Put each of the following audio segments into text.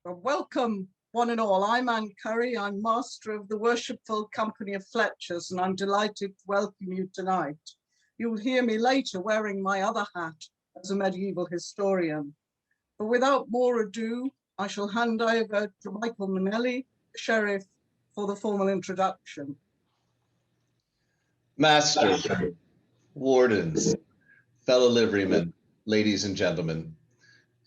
Well, welcome, one and all. I'm Anne Curry. I'm master of the Worshipful Company of Fletchers, and I'm delighted to welcome you tonight. You'll hear me later wearing my other hat as a medieval historian. But without more ado, I shall hand over to Michael Manelli, the Sheriff, for the formal introduction. Master, wardens, fellow liverymen, ladies and gentlemen,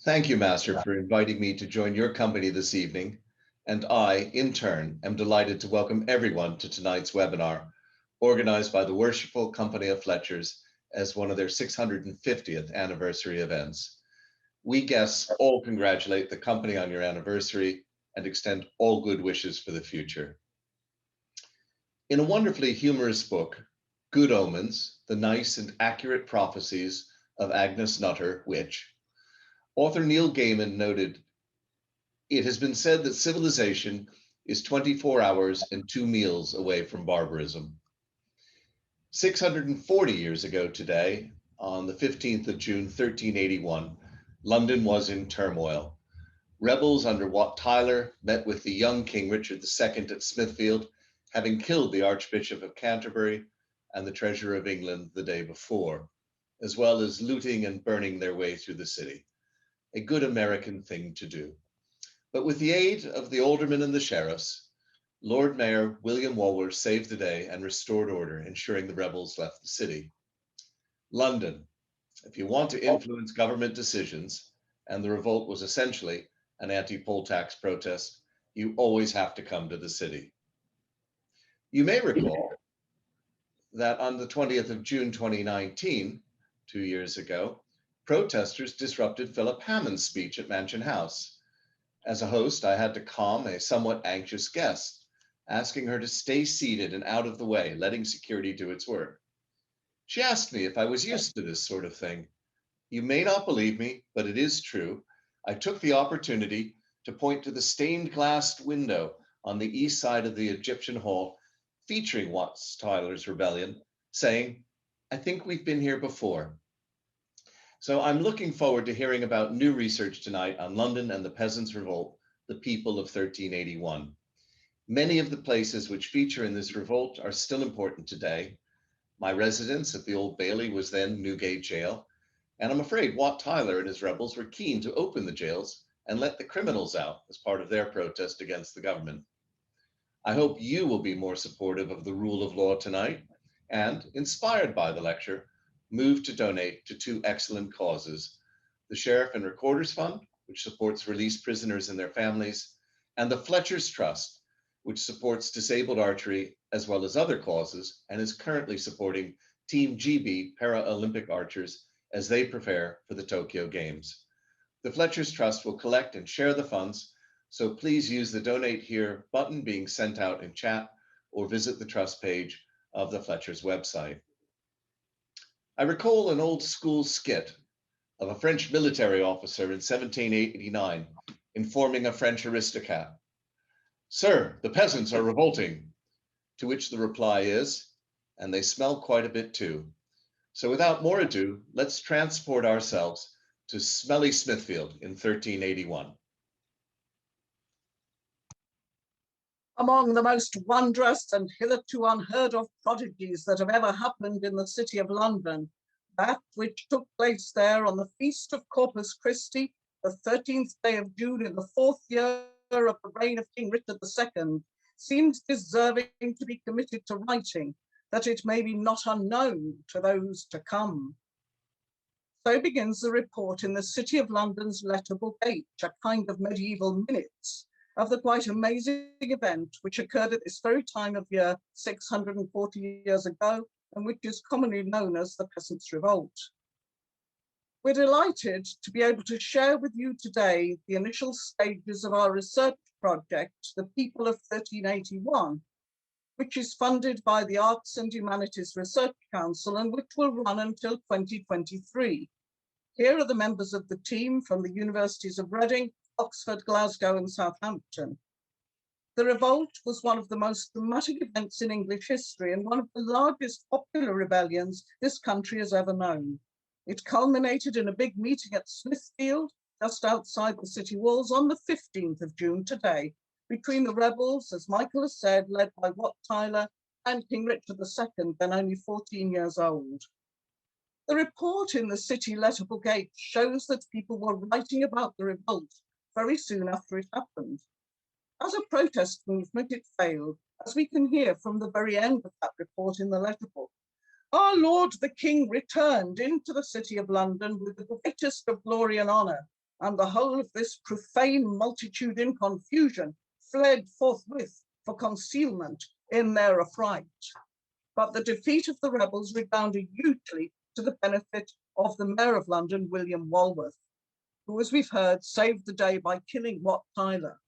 thank you, Master, for inviting me to join your company this evening, and I, in turn, am delighted to welcome everyone to tonight's webinar, organized by the Worshipful Company of Fletchers as one of their 650th anniversary events. We guests all congratulate the company on your anniversary and extend all good wishes for the future. In a wonderfully humorous book, Good Omens, the Nice and Accurate Prophecies of Agnes Nutter, Witch, author Neil Gaiman noted, "It has been said that civilization is 24 hours and 2 meals away from barbarism." 640 years ago today, on the 15th of June, 1381, London was in turmoil. Rebels under Wat Tyler met with the young King Richard II at Smithfield, having killed the Archbishop of Canterbury and the Treasurer of England the day before, as well as looting and burning their way through the city. A good American thing to do. But with the aid of the aldermen and the sheriffs, Lord Mayor William Waller saved the day and restored order, ensuring the rebels left the city. London, if you want to influence government decisions, and the revolt was essentially an anti-poll tax protest, you always have to come to the city. You may recall that on the 20th of June 2019, 2 years ago, protesters disrupted Philip Hammond's speech at Mansion House. As a host, I had to calm a somewhat anxious guest, asking her to stay seated and out of the way, letting security do its work. She asked me if I was used to this sort of thing. You may not believe me, but it is true. I took the opportunity to point to the stained glass window on the east side of the Egyptian Hall, featuring Wat Tyler's rebellion, saying, "I think we've been here before." So I'm looking forward to hearing about new research tonight on London and the Peasants Revolt, the people of 1381. Many of the places which feature in this revolt are still important today. My residence at the Old Bailey was then Newgate Jail, and I'm afraid Wat Tyler and his rebels were keen to open the jails and let the criminals out as part of their protest against the government. I hope you will be more supportive of the rule of law tonight and, inspired by the lecture, move to donate to 2 excellent causes: the Sheriff and Recorder's Fund, which supports released prisoners and their families, and the Fletchers Trust, which supports disabled archery as well as other causes and is currently supporting Team GB Paralympic archers as they prepare for the Tokyo Games. The Fletchers Trust will collect and share the funds, so please use the Donate Here button being sent out in chat or visit the Trust page of the Fletchers website. I recall an old school skit of a French military officer in 1789 informing a French aristocrat, "Sir, the peasants are revolting," to which the reply is, "And they smell quite a bit too." So without more ado, let's transport ourselves to smelly Smithfield in 1381. Among the most wondrous and hitherto unheard of prodigies that have ever happened in the city of London, that which took place there on the feast of Corpus Christi, the 13th day of June in the 4th year of the reign of King Richard II, seems deserving to be committed to writing, that it may be not unknown to those to come. So begins the report in the City of London's Letterbook H, a kind of medieval minutes of the quite amazing event which occurred at this very time of year 640 years ago, and which is commonly known as the Peasants Revolt. We're delighted to be able to share with you today the initial stages of our research project, The People of 1381, which is funded by the Arts and Humanities Research Council and which will run until 2023. Here are the members of the team from the Universities of Reading, Oxford, Glasgow, and Southampton. The revolt was one of the most dramatic events in English history and one of the largest popular rebellions this country has ever known. It culminated in a big meeting at Smithfield just outside the city walls on the 15th of June today, between the rebels, as Michael has said, led by Wat Tyler and King Richard II, then only 14 years old. The report in the city letterbook 8 shows that people were writing about the revolt very soon after it happened. As a protest movement, it failed, as we can hear from the very end of that report in the letterbook. Our Lord the King returned into the city of London with the greatest of glory and honour, and the whole of this profane multitude in confusion fled forthwith for concealment in their affright. But the defeat of the rebels redounded hugely to the benefit of the Mayor of London, William Walworth, who, as we've heard, saved the day by killing Wat Tyler.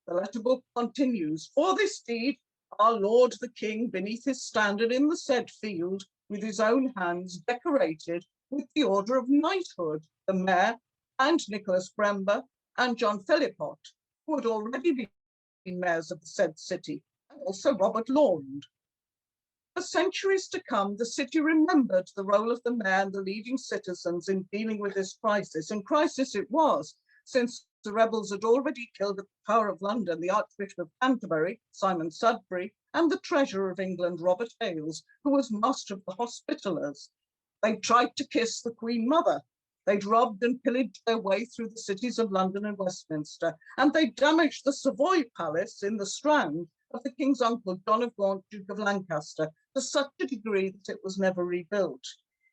The letterbook continues, for this deed, our Lord the King, beneath his standard in the said field, with his own hands decorated with the order of knighthood, the Mayor and Nicholas Brember and John Philipot, who had already been mayors of the said city, and also Robert Laund. For centuries to come, the city remembered the role of the mayor and the leading citizens in dealing with this crisis, and crisis it was, since the rebels had already killed at the Tower of London the Archbishop of Canterbury, Simon Sudbury, and the Treasurer of England, Robert Hales, who was master of the Hospitallers. They tried to kiss the Queen Mother. They'd robbed and pillaged their way through the cities of London and Westminster, and they damaged the Savoy Palace in the Strand of the King's uncle, John of Gaunt, Duke of Lancaster, to such a degree that it was never rebuilt.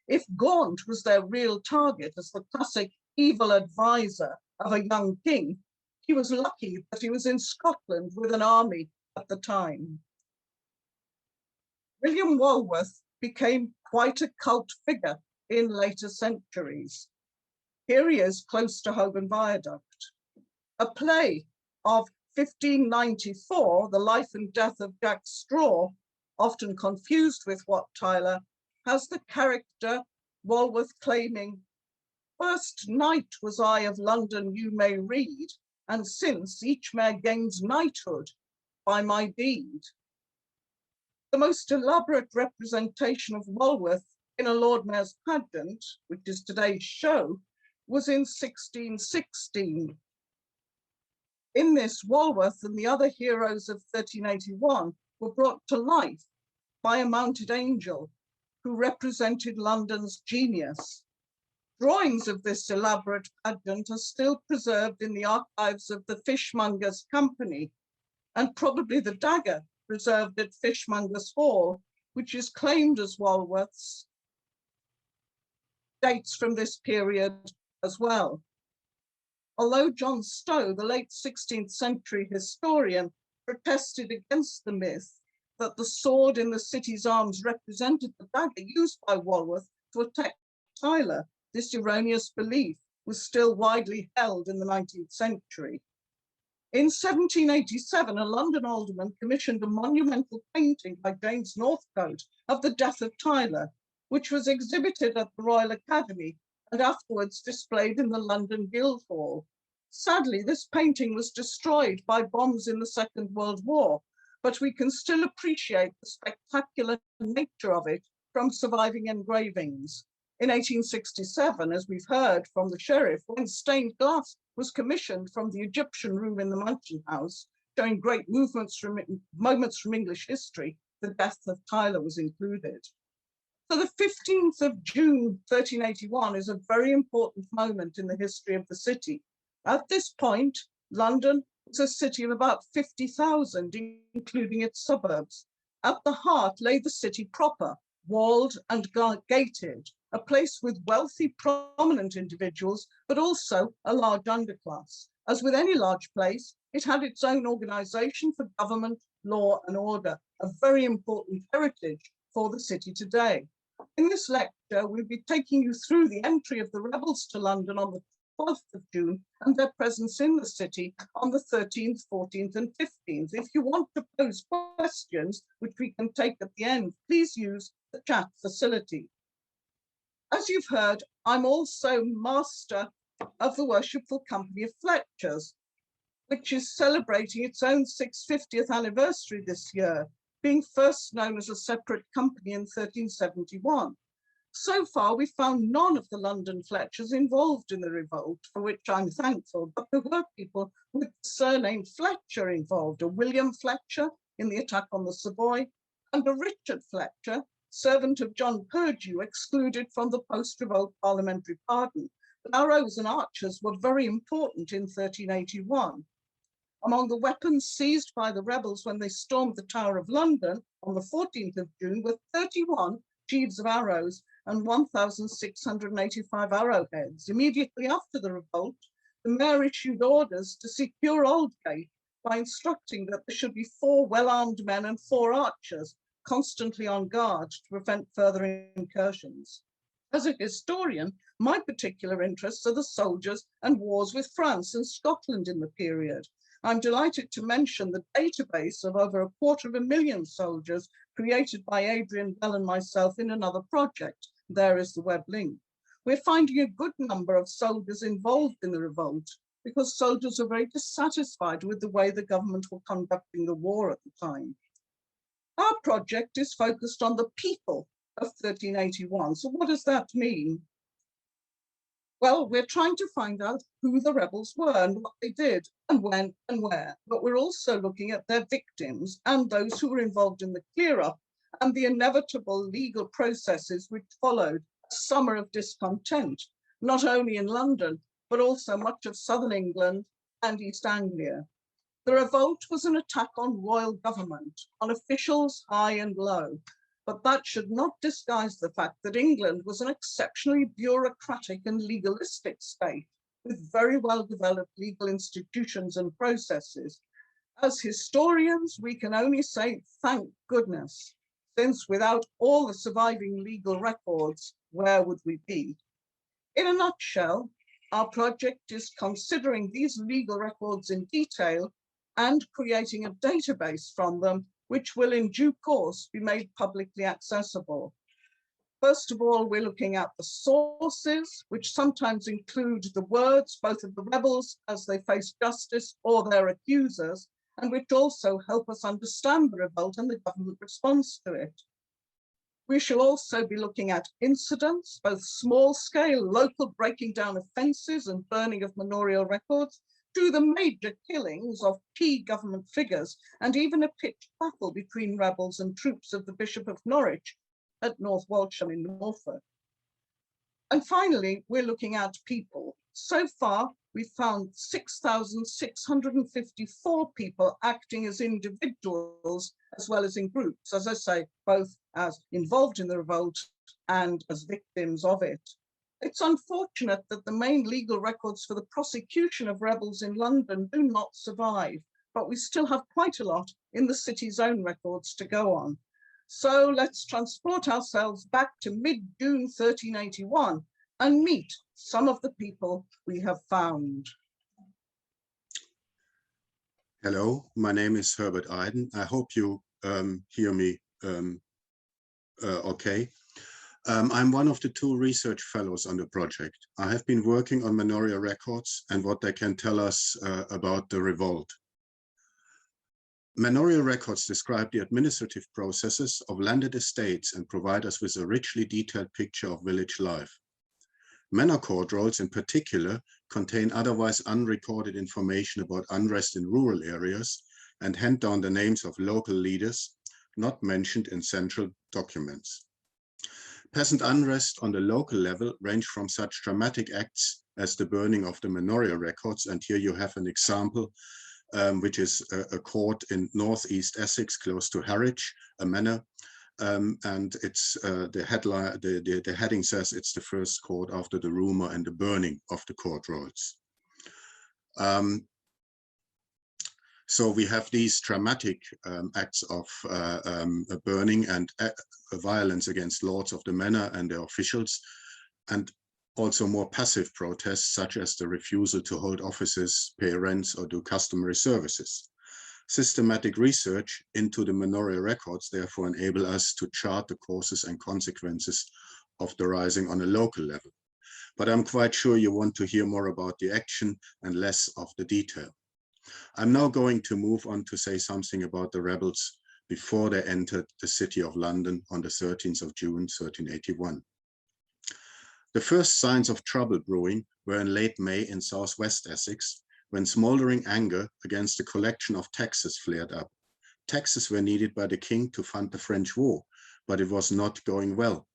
If Gaunt was their real target as the classic evil advisor of a young king, he was lucky that he was in Scotland with an army at the time. William Walworth became quite a cult figure in later centuries. Here he is close to Holborn Viaduct. A play of 1594, The Life and Death of Jack Straw, often confused with Wat Tyler, has the character Walworth claiming, "First knight was I of London, you may read, and since each mayor gains knighthood by my deed." The most elaborate representation of Walworth in a Lord Mayor's pageant, which is today's show, was in 1616. In this, Walworth and the other heroes of 1381 were brought to life by a mounted angel who represented London's genius. Drawings of this elaborate pageant are still preserved in the archives of the Fishmongers' Company, and probably the dagger preserved at Fishmongers' Hall, which is claimed as Walworth's, dates from this period as well. Although John Stowe, the late 16th century historian, protested against the myth that the sword in the city's arms represented the dagger used by Walworth to attack Tyler, this erroneous belief was still widely held in the 19th century. In 1787, a London alderman commissioned a monumental painting by James Northcote of the death of Tyler, which was exhibited at the Royal Academy and afterwards displayed in the London Guildhall. Sadly, this painting was destroyed by bombs in the Second World War, but we can still appreciate the spectacular nature of it from surviving engravings. In 1867, as we've heard from the sheriff, when stained glass was commissioned from the Egyptian room in the Mansion House, showing great moments from English history, the death of Tyler was included. So the 15th of June, 1381 is a very important moment in the history of the city. At this point, London was a city of about 50,000, including its suburbs. At the heart lay the city proper, walled and gated, a place with wealthy, prominent individuals, but also a large underclass. As with any large place, it had its own organization for government, law, and order, a very important heritage for the city today. In this lecture, we'll be taking you through the entry of the rebels to London on the 12th of June and their presence in the city on the 13th, 14th, and 15th. If you want to pose questions, which we can take at the end, please use the chat facility. As you've heard, I'm also master of the Worshipful Company of Fletchers, which is celebrating its own 650th anniversary this year, being first known as a separate company in 1371. So far, we found none of the London Fletchers involved in the revolt, for which I'm thankful, but there were people with the surname Fletcher involved, a William Fletcher in the attack on the Savoy, and a Richard Fletcher, servant of John Purdew, excluded from the post-revolt parliamentary pardon. But arrows and archers were very important in 1381. Among the weapons seized by the rebels when they stormed the Tower of London on the 14th of June were 31 sheaves of arrows and 1,685 arrowheads. Immediately after the revolt, the mayor issued orders to secure Aldgate by instructing that there should be 4 well-armed men and 4 archers constantly on guard to prevent further incursions. As a historian, my particular interests are the soldiers and wars with France and Scotland in the period. I'm delighted to mention the database of over 250,000 soldiers created by Adrian Bell and myself in another project. There is the web link. We're finding a good number of soldiers involved in the revolt because soldiers are very dissatisfied with the way the government were conducting the war at the time. Our project is focused on the people of 1381. So what does that mean? Well, we're trying to find out who the rebels were and what they did and when and where, but we're also looking at their victims and those who were involved in the clear-up and the inevitable legal processes which followed a summer of discontent, not only in London, but also much of southern England and East Anglia. The revolt was an attack on royal government, on officials high and low, but that should not disguise the fact that England was an exceptionally bureaucratic and legalistic state with very well-developed legal institutions and processes. As historians, we can only say thank goodness, since without all the surviving legal records, where would we be? In a nutshell, our project is considering these legal records in detail and creating a database from them which will in due course be made publicly accessible. First of all, we're looking at the sources, which sometimes include the words both of the rebels as they face justice or their accusers, and which also help us understand the revolt and the government response to it. We shall also be looking at incidents, both small-scale local breaking down of fences and burning of manorial records, to the major killings of key government figures, and even a pitched battle between rebels and troops of the Bishop of Norwich at North Walsham in Norfolk. And finally, we're looking at people. So far, we've found 6,654 people acting as individuals as well as in groups, as I say, both as involved in the revolt and as victims of it. It's unfortunate that the main legal records for the prosecution of rebels in London do not survive, but we still have quite a lot in the city's own records to go on. So let's transport ourselves back to mid-June 1381 and meet some of the people we have found. Hello, my name is Herbert Eiden. I hope you hear me okay. I'm one of the 2 research fellows on the project. I have been working on manorial records and what they can tell us about the revolt. Manorial records describe the administrative processes of landed estates and provide us with a richly detailed picture of village life. Manor court rolls in particular contain otherwise unrecorded information about unrest in rural areas and hand down the names of local leaders not mentioned in central documents. Peasant unrest on the local level range from such dramatic acts as the burning of the manorial records, and here you have an example, which is a court in northeast Essex, close to Harwich, a manor, and it's the headline. The heading says it's the first court after the rumor and the burning of the court rolls. So we have these dramatic acts of burning and violence against lords of the manor and their officials, and also more passive protests, such as the refusal to hold offices, pay rents, or do customary services. Systematic research into the manorial records therefore enable us to chart the causes and consequences of the rising on a local level. But I'm quite sure you want to hear more about the action and less of the detail. I'm now going to move on to say something about the rebels before they entered the city of London on the 13th of June, 1381. The first signs of trouble brewing were in late May in southwest Essex, when smoldering anger against the collection of taxes flared up. Taxes were needed by the king to fund the French war, but it was not going well.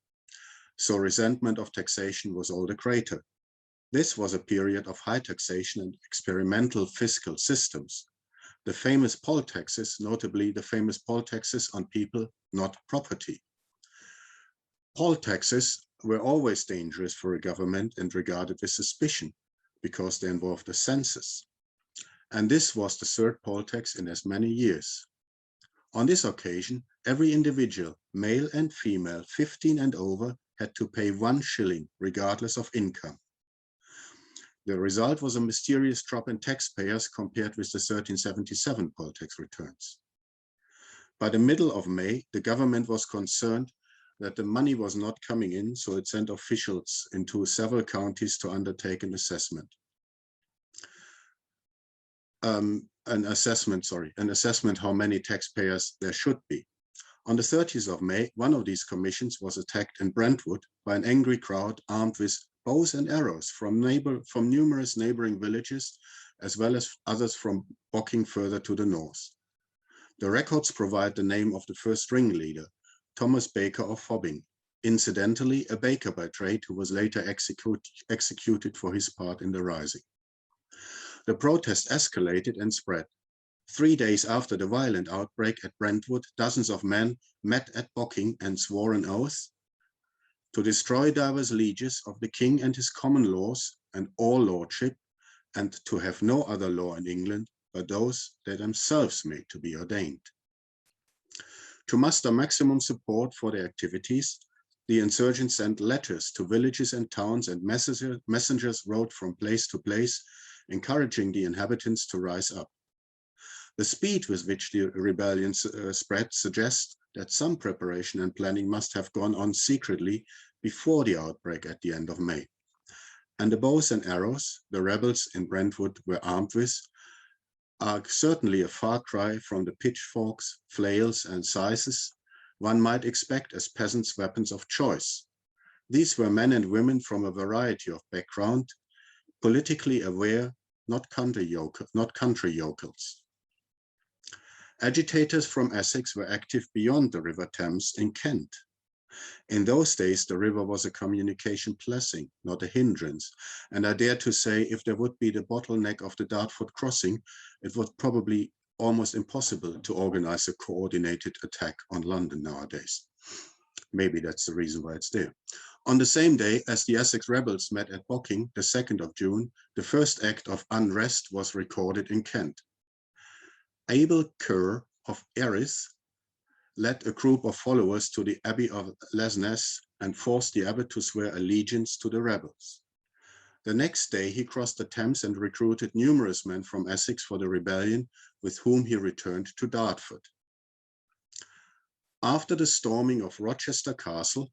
So resentment of taxation was all the greater. This was a period of high taxation and experimental fiscal systems. The famous poll taxes, notably the famous poll taxes on people, not property. Poll taxes were always dangerous for a government and regarded with suspicion because they involved a census. And this was the third poll tax in as many years. On this occasion, every individual, male and female, 15 and over, had to pay 1 shilling regardless of income. The result was a mysterious drop in taxpayers compared with the 1377 poll tax returns. By the middle of May, the government was concerned that the money was not coming in, so it sent officials into several counties to undertake an assessment. An assessment how many taxpayers there should be. On the 30th of May, one of these commissions was attacked in Brentwood by an angry crowd armed with bows and arrows from numerous neighboring villages, as well as others from Bocking further to the north. The records provide the name of the first ringleader, Thomas Baker of Fobbing, incidentally a baker by trade who was later executed for his part in the rising. The protest escalated and spread. 3 days after the violent outbreak at Brentwood, dozens of men met at Bocking and swore an oath to destroy divers lieges of the king and his common laws and all lordship, and to have no other law in England but those they themselves made to be ordained. To muster maximum support for their activities, the insurgents sent letters to villages and towns, and messengers wrote from place to place, encouraging the inhabitants to rise up. The speed with which the rebellion spread suggests that some preparation and planning must have gone on secretly before the outbreak at the end of May. And the bows and arrows the rebels in Brentwood were armed with are certainly a far cry from the pitchforks, flails, and scythes one might expect as peasants' weapons of choice. These were men and women from a variety of background, politically aware, not country yokels. Agitators from Essex were active beyond the River Thames in Kent. In those days, the river was a communication blessing, not a hindrance. And I dare to say, if there would be the bottleneck of the Dartford crossing, it was probably almost impossible to organize a coordinated attack on London nowadays. Maybe that's the reason why it's there. On the same day as the Essex rebels met at Bocking, the 2nd of June, the first act of unrest was recorded in Kent. Abel Kerr of Erith led a group of followers to the Abbey of Lesnes and forced the abbot to swear allegiance to the rebels. The next day, he crossed the Thames and recruited numerous men from Essex for the rebellion, with whom he returned to Dartford. After the storming of Rochester Castle,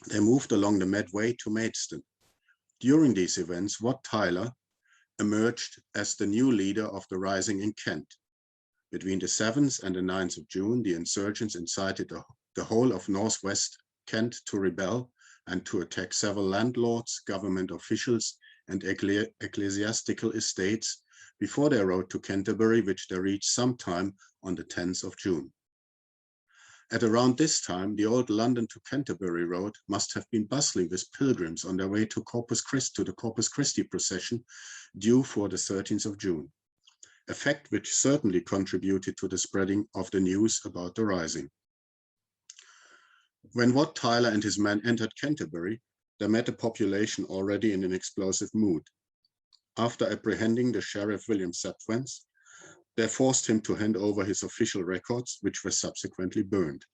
they moved along the Medway to Maidstone. During these events, Wat Tyler emerged as the new leader of the rising in Kent. Between the 7th and the 9th of June, the insurgents incited the whole of northwest Kent to rebel and to attack several landlords, government officials, and ecclesiastical estates before their road to Canterbury, which they reached sometime on the 10th of June. At around this time, the old London to Canterbury road must have been bustling with pilgrims on their way to the Corpus Christi procession due for the 13th of June. A fact which certainly contributed to the spreading of the news about the rising. When Wat Tyler and his men entered Canterbury, they met a population already in an explosive mood. After apprehending the Sheriff William Septwens, they forced him to hand over his official records, which were subsequently burned.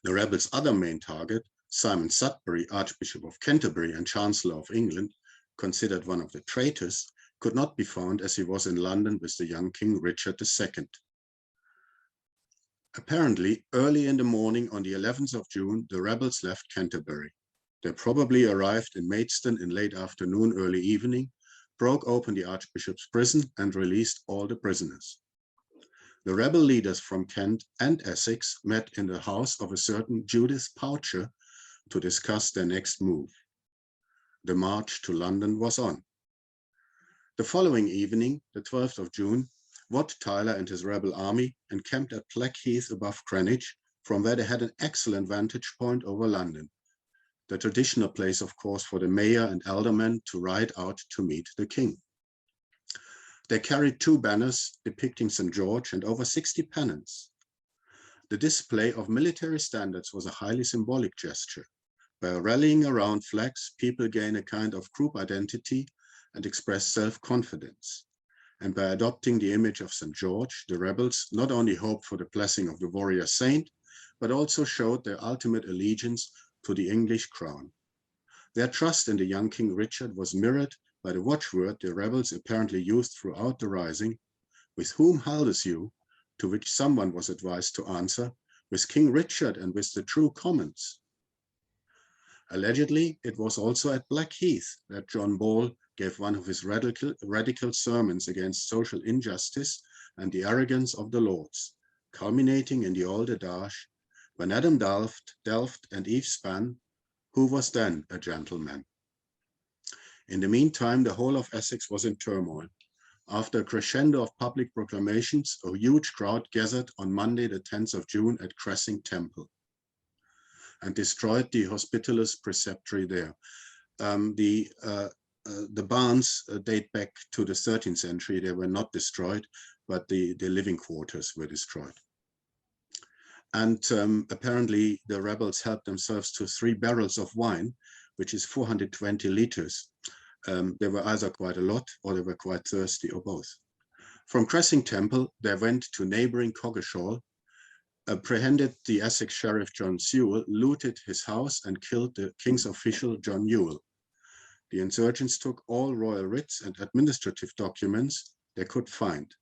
The rebels' other main target, Simon Sudbury, Archbishop of Canterbury and Chancellor of England, considered one of the traitors, could not be found as he was in London with the young King Richard II. Apparently, early in the morning on the 11th of June, the rebels left Canterbury. They probably arrived in Maidstone in late afternoon, early evening, broke open the Archbishop's prison and released all the prisoners. The rebel leaders from Kent and Essex met in the house of a certain Judith Poucher to discuss their next move. The march to London was on. The following evening, the 12th of June, Wat Tyler and his rebel army encamped at Blackheath above Greenwich, from where they had an excellent vantage point over London, the traditional place, of course, for the mayor and aldermen to ride out to meet the king. They carried 2 banners depicting St. George and over 60 pennants. The display of military standards was a highly symbolic gesture. By rallying around flags, people gain a kind of group identity and express self-confidence. And by adopting the image of St. George, the rebels not only hoped for the blessing of the warrior saint, but also showed their ultimate allegiance to the English crown. Their trust in the young King Richard was mirrored by the watchword the rebels apparently used throughout the rising, "With whom haldes you?" to which someone was advised to answer, "With King Richard and with the true Commons." Allegedly, it was also at Blackheath that John Ball gave one of his radical sermons against social injustice and the arrogance of the lords, culminating in the old adage, "When Adam delved and Eve span, who was then a gentleman?" In the meantime, the whole of Essex was in turmoil. After a crescendo of public proclamations, a huge crowd gathered on Monday, the 10th of June at Cressing Temple and destroyed the Hospitalis Preceptory there. The barns date back to the 13th century. They were not destroyed, but the living quarters were destroyed. And apparently the rebels helped themselves to 3 barrels of wine, which is 420 liters. They were either quite a lot or they were quite thirsty or both. From Cressing Temple, they went to neighboring Coggeshall, apprehended the Essex Sheriff John Sewell, looted his house and killed the king's official John Newell. The insurgents took all royal writs and administrative documents they could find.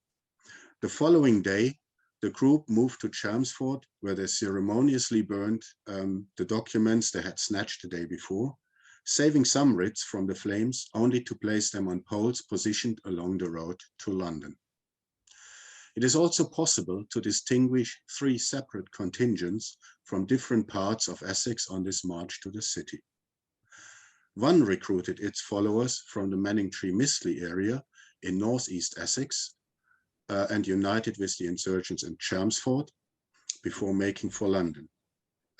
The following day, the group moved to Chelmsford, where they ceremoniously burned the documents they had snatched the day before, saving some writs from the flames only to place them on poles positioned along the road to London. It is also possible to distinguish 3 separate contingents from different parts of Essex on this march to the city. One recruited its followers from the Manningtree-Mistley area in northeast Essex and united with the insurgents in Chelmsford before making for London.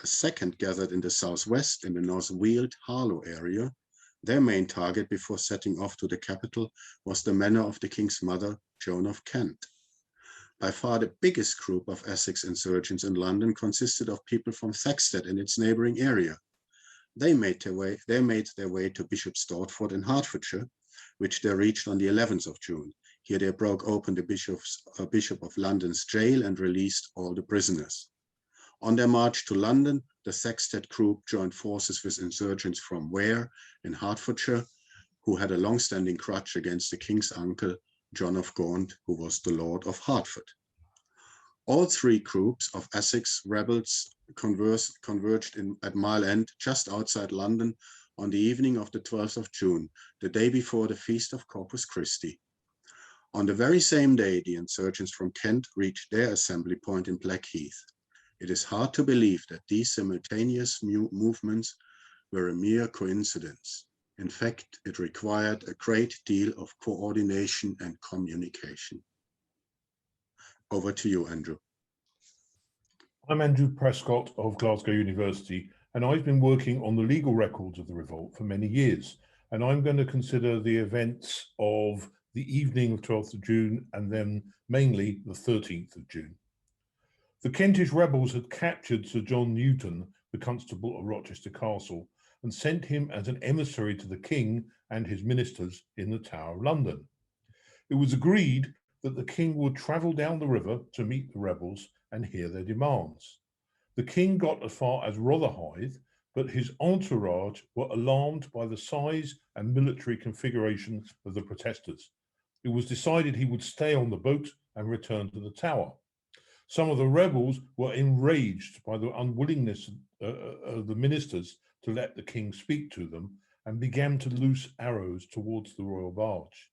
A second gathered in the southwest in the North Weald Harlow area. Their main target before setting off to the capital was the manor of the king's mother, Joan of Kent. By far the biggest group of Essex insurgents in London consisted of people from Thaxted and its neighboring area. They made their way to Bishop Stortford in Hertfordshire, which they reached on the 11th of June. Here they broke open the Bishop of London's jail and released all the prisoners. On their march to London, the Thaxted group joined forces with insurgents from Ware in Hertfordshire, who had a long-standing grudge against the king's uncle, John of Gaunt, who was the Lord of Hertford. All 3 groups of Essex rebels converged at Mile End, just outside London, on the evening of the 12th of June, the day before the feast of Corpus Christi. On the very same day, the insurgents from Kent reached their assembly point in Blackheath. It is hard to believe that these simultaneous movements were a mere coincidence. In fact, it required a great deal of coordination and communication. Over to you, Andrew. I'm Andrew Prescott of Glasgow University, and I've been working on the legal records of the revolt for many years. And I'm going to consider the events of the evening of 12th of June and then mainly the 13th of June. The Kentish rebels had captured Sir John Newton, the Constable of Rochester Castle, and sent him as an emissary to the king and his ministers in the Tower of London. It was agreed that the king would travel down the river to meet the rebels and hear their demands. The king got as far as Rotherhithe, but his entourage were alarmed by the size and military configuration of the protesters. It was decided he would stay on the boat and return to the Tower. Some of the rebels were enraged by the unwillingness of the ministers to let the king speak to them and began to loose arrows towards the royal barge.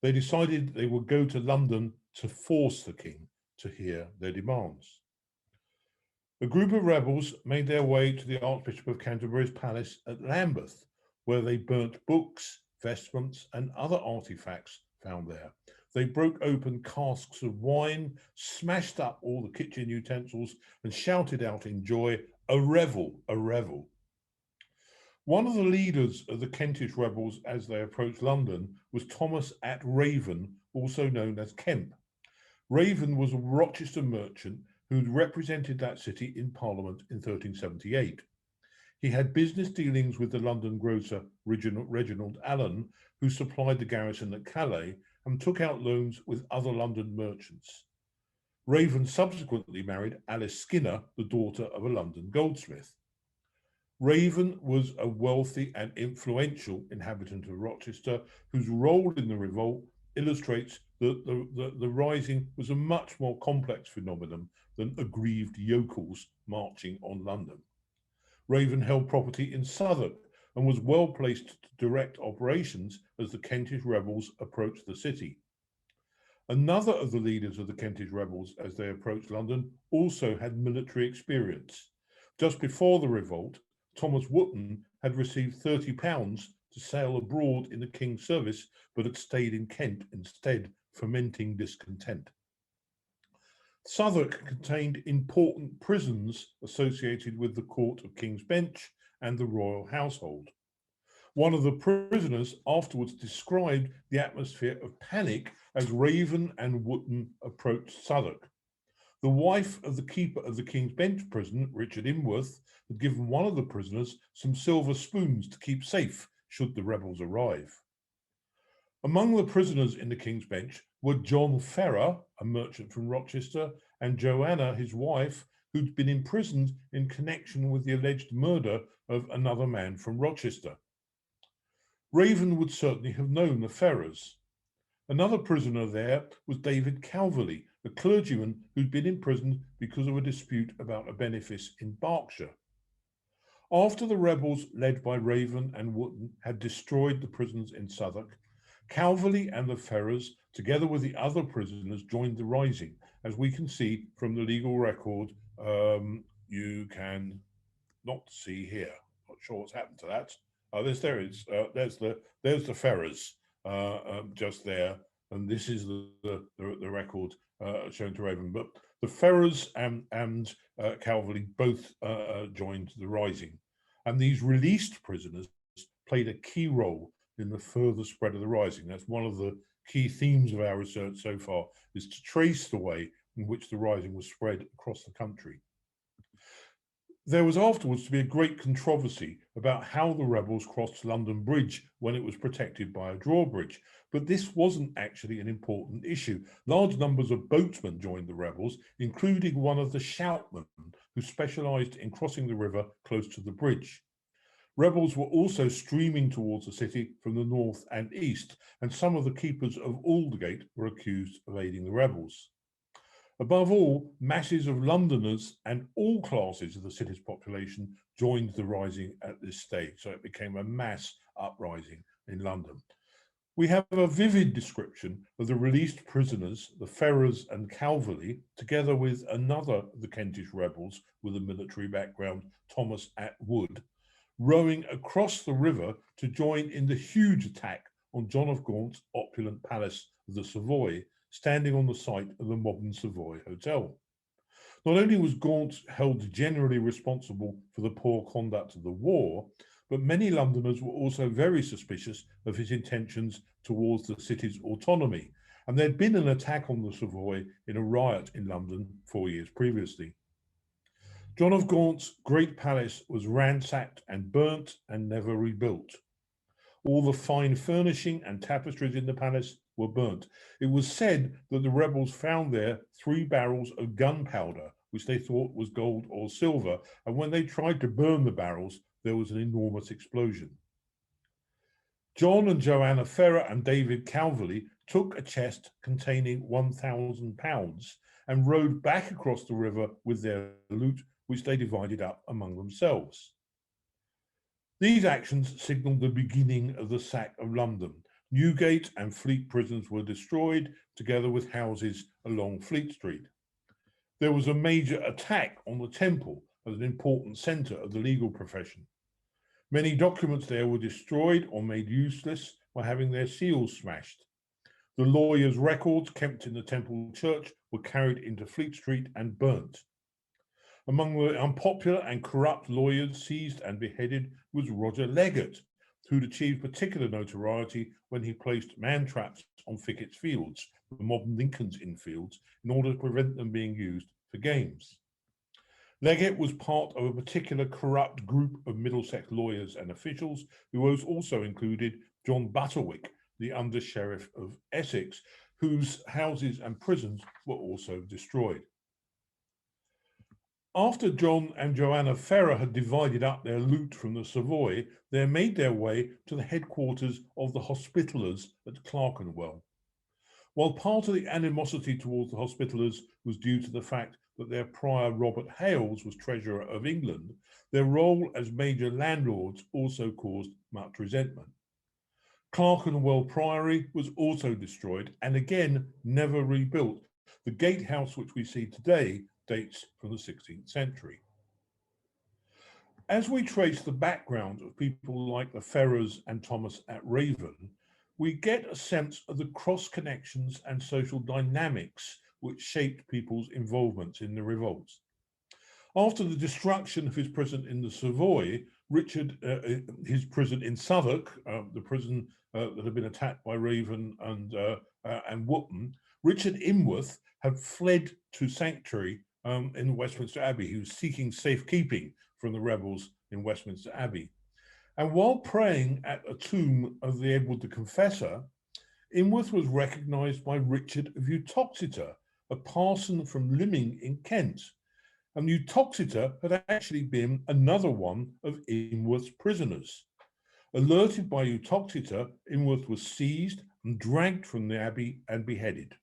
They decided they would go to London to force the king to hear their demands. A group of rebels made their way to the Archbishop of Canterbury's palace at Lambeth, where they burnt books, vestments, and other artifacts found there. They broke open casks of wine, smashed up all the kitchen utensils, and shouted out in joy, "A revel, a revel." One of the leaders of the Kentish rebels as they approached London was Thomas at Raven, also known as Kemp. Raven was a Rochester merchant who had represented that city in Parliament in 1378. He had business dealings with the London grocer Reginald Allen, who supplied the garrison at Calais and took out loans with other London merchants. Raven subsequently married Alice Skinner, the daughter of a London goldsmith. Raven was a wealthy and influential inhabitant of Rochester, whose role in the revolt illustrates that the rising was a much more complex phenomenon than aggrieved yokels marching on London. Raven held property in Southwark and was well placed to direct operations as the Kentish rebels approached the city. Another of the leaders of the Kentish rebels as they approached London also had military experience. Just before the revolt, Thomas Wotton had received £30 to sail abroad in the king's service, but had stayed in Kent instead, fomenting discontent. Southwark contained important prisons associated with the Court of King's Bench and the royal household. One of the prisoners afterwards described the atmosphere of panic as Raven and Wotton approached Southwark. The wife of the keeper of the King's Bench prison, Richard Imworth, had given one of the prisoners some silver spoons to keep safe should the rebels arrive. Among the prisoners in the King's Bench were John Ferrer, a merchant from Rochester, and Joanna, his wife, who'd been imprisoned in connection with the alleged murder of another man from Rochester. Raven would certainly have known the Ferrers. Another prisoner there was David Calverley, a clergyman who'd been imprisoned because of a dispute about a benefice in Berkshire. After the rebels, led by Raven and Wotton, had destroyed the prisons in Southwark, Calverley and the Ferrers, together with the other prisoners, joined the rising, as we can see from the legal record. You can not see here. Not sure what's happened to that. There's the Ferrers just there, and this is the record shown to Raven. But the Ferrers and Calverley both joined the rising, and these released prisoners played a key role in the further spread of the rising. That's one of the key themes of our research so far, is to trace the way in which the rising was spread across the country. There was afterwards to be a great controversy about how the rebels crossed London Bridge when it was protected by a drawbridge, but this wasn't actually an important issue. Large numbers of boatmen joined the rebels, including one of the shoutmen who specialised in crossing the river close to the bridge. Rebels were also streaming towards the city from the north and east, and some of the keepers of Aldgate were accused of aiding the rebels. Above all, masses of Londoners and all classes of the city's population joined the rising at this stage, so it became a mass uprising in London. We have a vivid description of the released prisoners, the Ferrers and Calverley, together with another of the Kentish rebels with a military background, Thomas at Wood, rowing across the river to join in the huge attack on John of Gaunt's opulent palace of the Savoy, standing on the site of the modern Savoy Hotel. Not only was Gaunt held generally responsible for the poor conduct of the war, but many Londoners were also very suspicious of his intentions towards the city's autonomy, and there'd been an attack on the Savoy in a riot in London 4 years previously. John of Gaunt's great palace was ransacked and burnt and never rebuilt. All the fine furnishing and tapestries in the palace were burnt. It was said that the rebels found there 3 barrels of gunpowder, which they thought was gold or silver, and when they tried to burn the barrels, there was an enormous explosion. John and Joanna Ferrer and David Calverley took a chest containing £1,000 and rowed back across the river with their loot, which they divided up among themselves. These actions signalled the beginning of the sack of London. Newgate and Fleet prisons were destroyed, together with houses along Fleet Street. There was a major attack on the Temple as an important centre of the legal profession. Many documents there were destroyed or made useless by having their seals smashed. The lawyers' records kept in the Temple Church were carried into Fleet Street and burnt. Among the unpopular and corrupt lawyers seized and beheaded was Roger Leggatt, who'd achieved particular notoriety when he placed man-traps on Fickett's Fields, the modern Lincoln's Inn Fields, in order to prevent them being used for games. Leggatt was part of a particular corrupt group of Middlesex lawyers and officials who also included John Butterwick, the Under-Sheriff of Essex, whose houses and prisons were also destroyed. After John and Joanna Ferrer had divided up their loot from the Savoy, they made their way to the headquarters of the Hospitallers at Clerkenwell. While part of the animosity towards the Hospitallers was due to the fact that their prior Robert Hales was Treasurer of England, their role as major landlords also caused much resentment. Clerkenwell Priory was also destroyed and again never rebuilt. The gatehouse which we see today dates from the 16th century. As we trace the background of people like the Ferrers and Thomas at Raven, we get a sense of the cross connections and social dynamics which shaped people's involvements in the revolts. After the destruction of his prison in the Savoy, his prison in Southwark, the prison that had been attacked by Raven and Wotton, Richard Imworth had fled to sanctuary in Westminster Abbey. He was seeking safekeeping from the rebels in Westminster Abbey. And while praying at a tomb of the Edward the Confessor, Imworth was recognised by Richard of Uttoxeter, a parson from Lymming in Kent. And Uttoxeter had actually been another one of Imworth's prisoners. Alerted by Uttoxeter, Imworth was seized and dragged from the abbey and beheaded.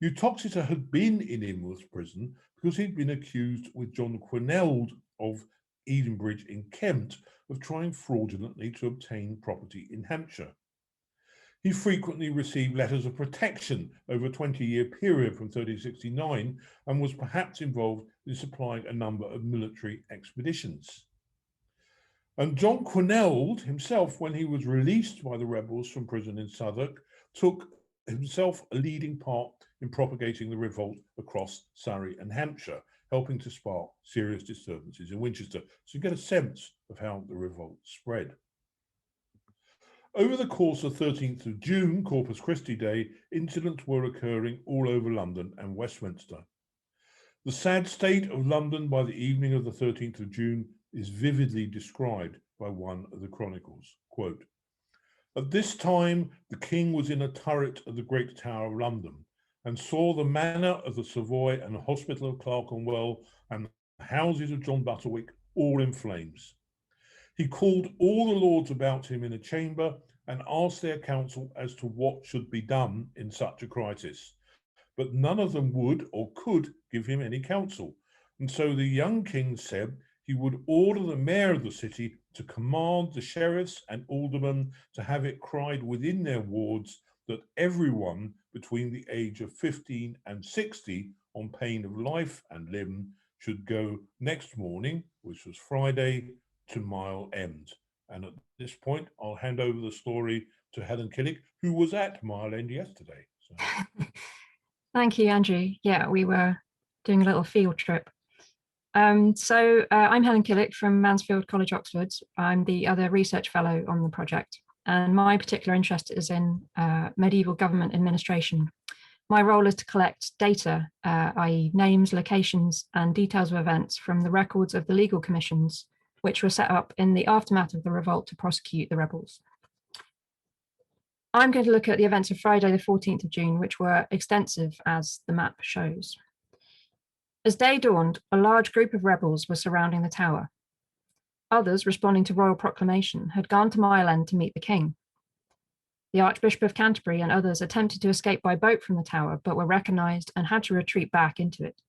Uttoxeter had been in Imworth's prison because he'd been accused with John Queneld of Edenbridge in Kent of trying fraudulently to obtain property in Hampshire. He frequently received letters of protection over a 20-year period from 1369 and was perhaps involved in supplying a number of military expeditions. And John Queneld himself, when he was released by the rebels from prison in Southwark, took himself a leading part in propagating the revolt across Surrey and Hampshire, helping to spark serious disturbances in Winchester. So you get a sense of how the revolt spread. Over the course of 13th of June, Corpus Christi Day, incidents were occurring all over London and Westminster. The sad state of London by the evening of the 13th of June is vividly described by one of the chronicles. Quote, "At this time, the king was in a turret of the great Tower of London, and saw the manor of the Savoy and the Hospital of Clerkenwell and the houses of John Butterwick all in flames. He called all the lords about him in a chamber and asked their counsel as to what should be done in such a crisis. But none of them would or could give him any counsel. And so the young king said he would order the mayor of the city to command the sheriffs and aldermen to have it cried within their wards that everyone between the age of 15 and 60 on pain of life and limb should go next morning, which was Friday, to Mile End." And at this point, I'll hand over the story to Helen Killick, who was at Mile End yesterday. So. Thank you, Andrew. Yeah, we were doing a little field trip. I'm Helen Killick from Mansfield College, Oxford. I'm the other research fellow on the project, and my particular interest is in medieval government administration. My role is to collect data, i.e. names, locations, and details of events from the records of the legal commissions, which were set up in the aftermath of the revolt to prosecute the rebels. I'm going to look at the events of Friday, the 14th of June, which were extensive, as the map shows. As day dawned, a large group of rebels were surrounding the tower. Others, responding to royal proclamation, had gone to Mile End to meet the king. The Archbishop of Canterbury and others attempted to escape by boat from the tower, but were recognised and had to retreat back into it.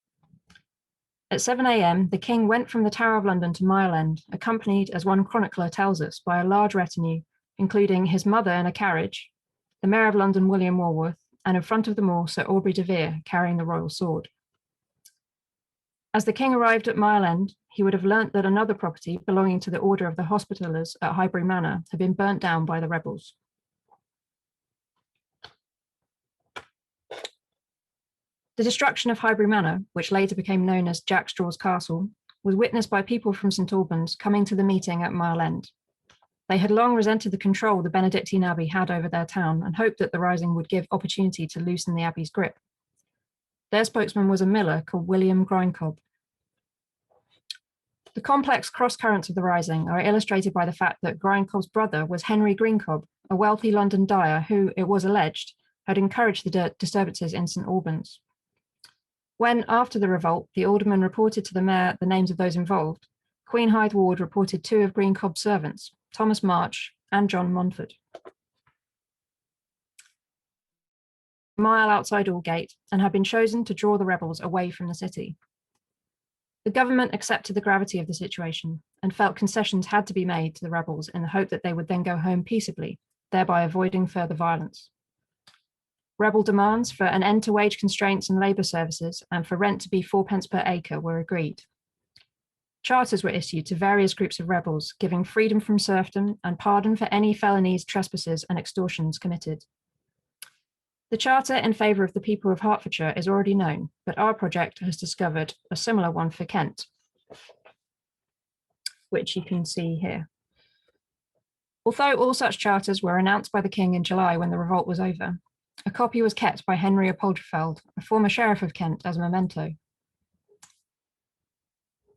At 7 a.m, the king went from the Tower of London to Mile End, accompanied, as one chronicler tells us, by a large retinue, including his mother in a carriage, the Mayor of London, William Walworth, and in front of them all, Sir Aubrey de Vere, carrying the royal sword. As the king arrived at Mile End, he would have learnt that another property belonging to the Order of the Hospitallers at Highbury Manor had been burnt down by the rebels. The destruction of Highbury Manor, which later became known as Jack Straw's Castle, was witnessed by people from St Albans coming to the meeting at Mile End. They had long resented the control the Benedictine Abbey had over their town and hoped that the rising would give opportunity to loosen the Abbey's grip. Their spokesman was a miller called William Grindcob. The complex cross-currents of the rising are illustrated by the fact that Grindcob's brother was Henry Greencob, a wealthy London dyer who, it was alleged, had encouraged the disturbances in St Albans. When, after the revolt, the alderman reported to the mayor the names of those involved, Queen Hythe Ward reported 2 of Greencob's servants, Thomas March and John Montford. A mile outside Aldgate, and had been chosen to draw the rebels away from the city. The government accepted the gravity of the situation and felt concessions had to be made to the rebels in the hope that they would then go home peaceably, thereby avoiding further violence. Rebel demands for an end to wage constraints and labour services and for rent to be 4p per acre were agreed. Charters were issued to various groups of rebels, giving freedom from serfdom and pardon for any felonies, trespasses and extortions committed. The charter in favour of the people of Hertfordshire is already known, but our project has discovered a similar one for Kent, which you can see here. Although all such charters were announced by the king in July when the revolt was over, a copy was kept by Henry of Polterfeld, a former sheriff of Kent, as a memento.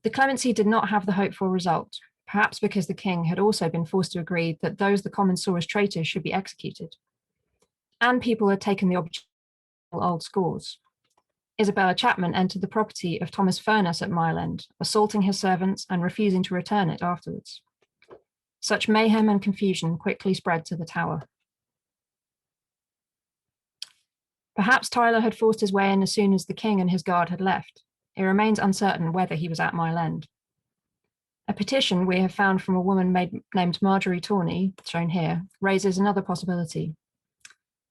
The clemency did not have the hoped for result, perhaps because the king had also been forced to agree that those the Commons saw as traitors should be executed. And people had taken the opportunity to old scores. Isabella Chapman entered the property of Thomas Furness at Mile End, assaulting his servants and refusing to return it afterwards. Such mayhem and confusion quickly spread to the Tower. Perhaps Tyler had forced his way in as soon as the king and his guard had left. It remains uncertain whether he was at Mile End. A petition we have found from a woman named Marjorie Tawney, shown here, raises another possibility.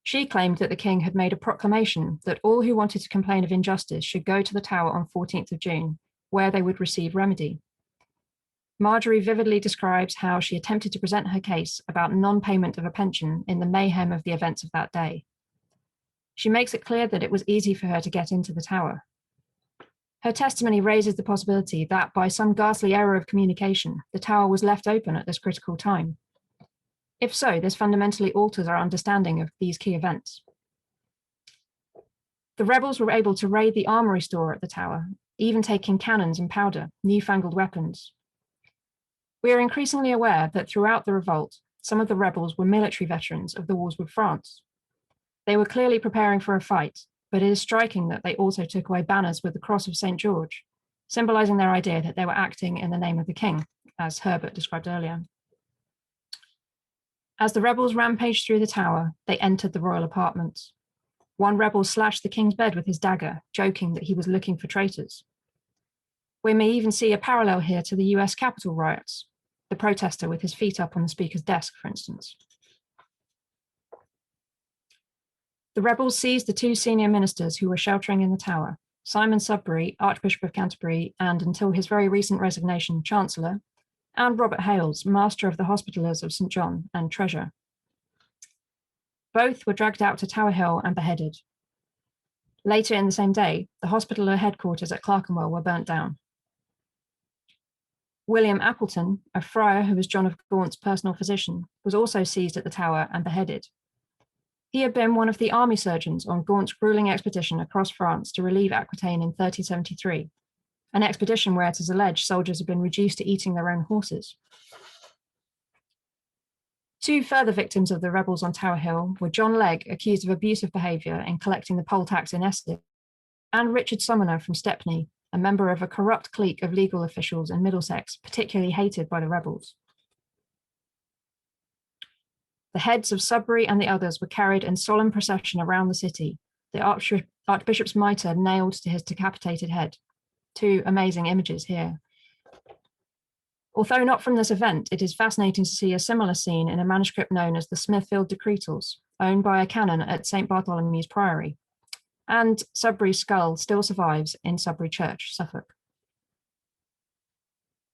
She claimed that the king had made a proclamation that all who wanted to complain of injustice should go to the Tower on 14th of June, where they would receive remedy. Marjorie vividly describes how she attempted to present her case about non-payment of a pension in the mayhem of the events of that day. She makes it clear that it was easy for her to get into the Tower. Her testimony raises the possibility that by some ghastly error of communication, the Tower was left open at this critical time. If so, this fundamentally alters our understanding of these key events. The rebels were able to raid the armory store at the Tower, even taking cannons and powder, newfangled weapons. We are increasingly aware that throughout the revolt, some of the rebels were military veterans of the wars with France. They were clearly preparing for a fight, but it is striking that they also took away banners with the cross of St. George, symbolising their idea that they were acting in the name of the king, as Herbert described earlier. As the rebels rampaged through the Tower, they entered the royal apartments. One rebel slashed the king's bed with his dagger, joking that he was looking for traitors. We may even see a parallel here to the US Capitol riots, the protester with his feet up on the speaker's desk, for instance. The rebels seized the 2 senior ministers who were sheltering in the Tower, Simon Sudbury, Archbishop of Canterbury, and until his very recent resignation, Chancellor, and Robert Hales, Master of the Hospitallers of St. John and Treasurer. Both were dragged out to Tower Hill and beheaded. Later in the same day, the Hospitaller headquarters at Clerkenwell were burnt down. William Appleton, a friar who was John of Gaunt's personal physician, was also seized at the Tower and beheaded. He had been one of the army surgeons on Gaunt's grueling expedition across France to relieve Aquitaine in 1373, an expedition where it is alleged soldiers had been reduced to eating their own horses. 2 further victims of the rebels on Tower Hill were John Legge, accused of abusive behaviour in collecting the poll tax in Essex, and Richard Summoner from Stepney, a member of a corrupt clique of legal officials in Middlesex, particularly hated by the rebels. The heads of Sudbury and the others were carried in solemn procession around the city, the Archbishop's mitre nailed to his decapitated head. 2 amazing images here. Although not from this event, it is fascinating to see a similar scene in a manuscript known as the Smithfield Decretals, owned by a canon at St. Bartholomew's Priory. And Sudbury's skull still survives in Sudbury Church, Suffolk.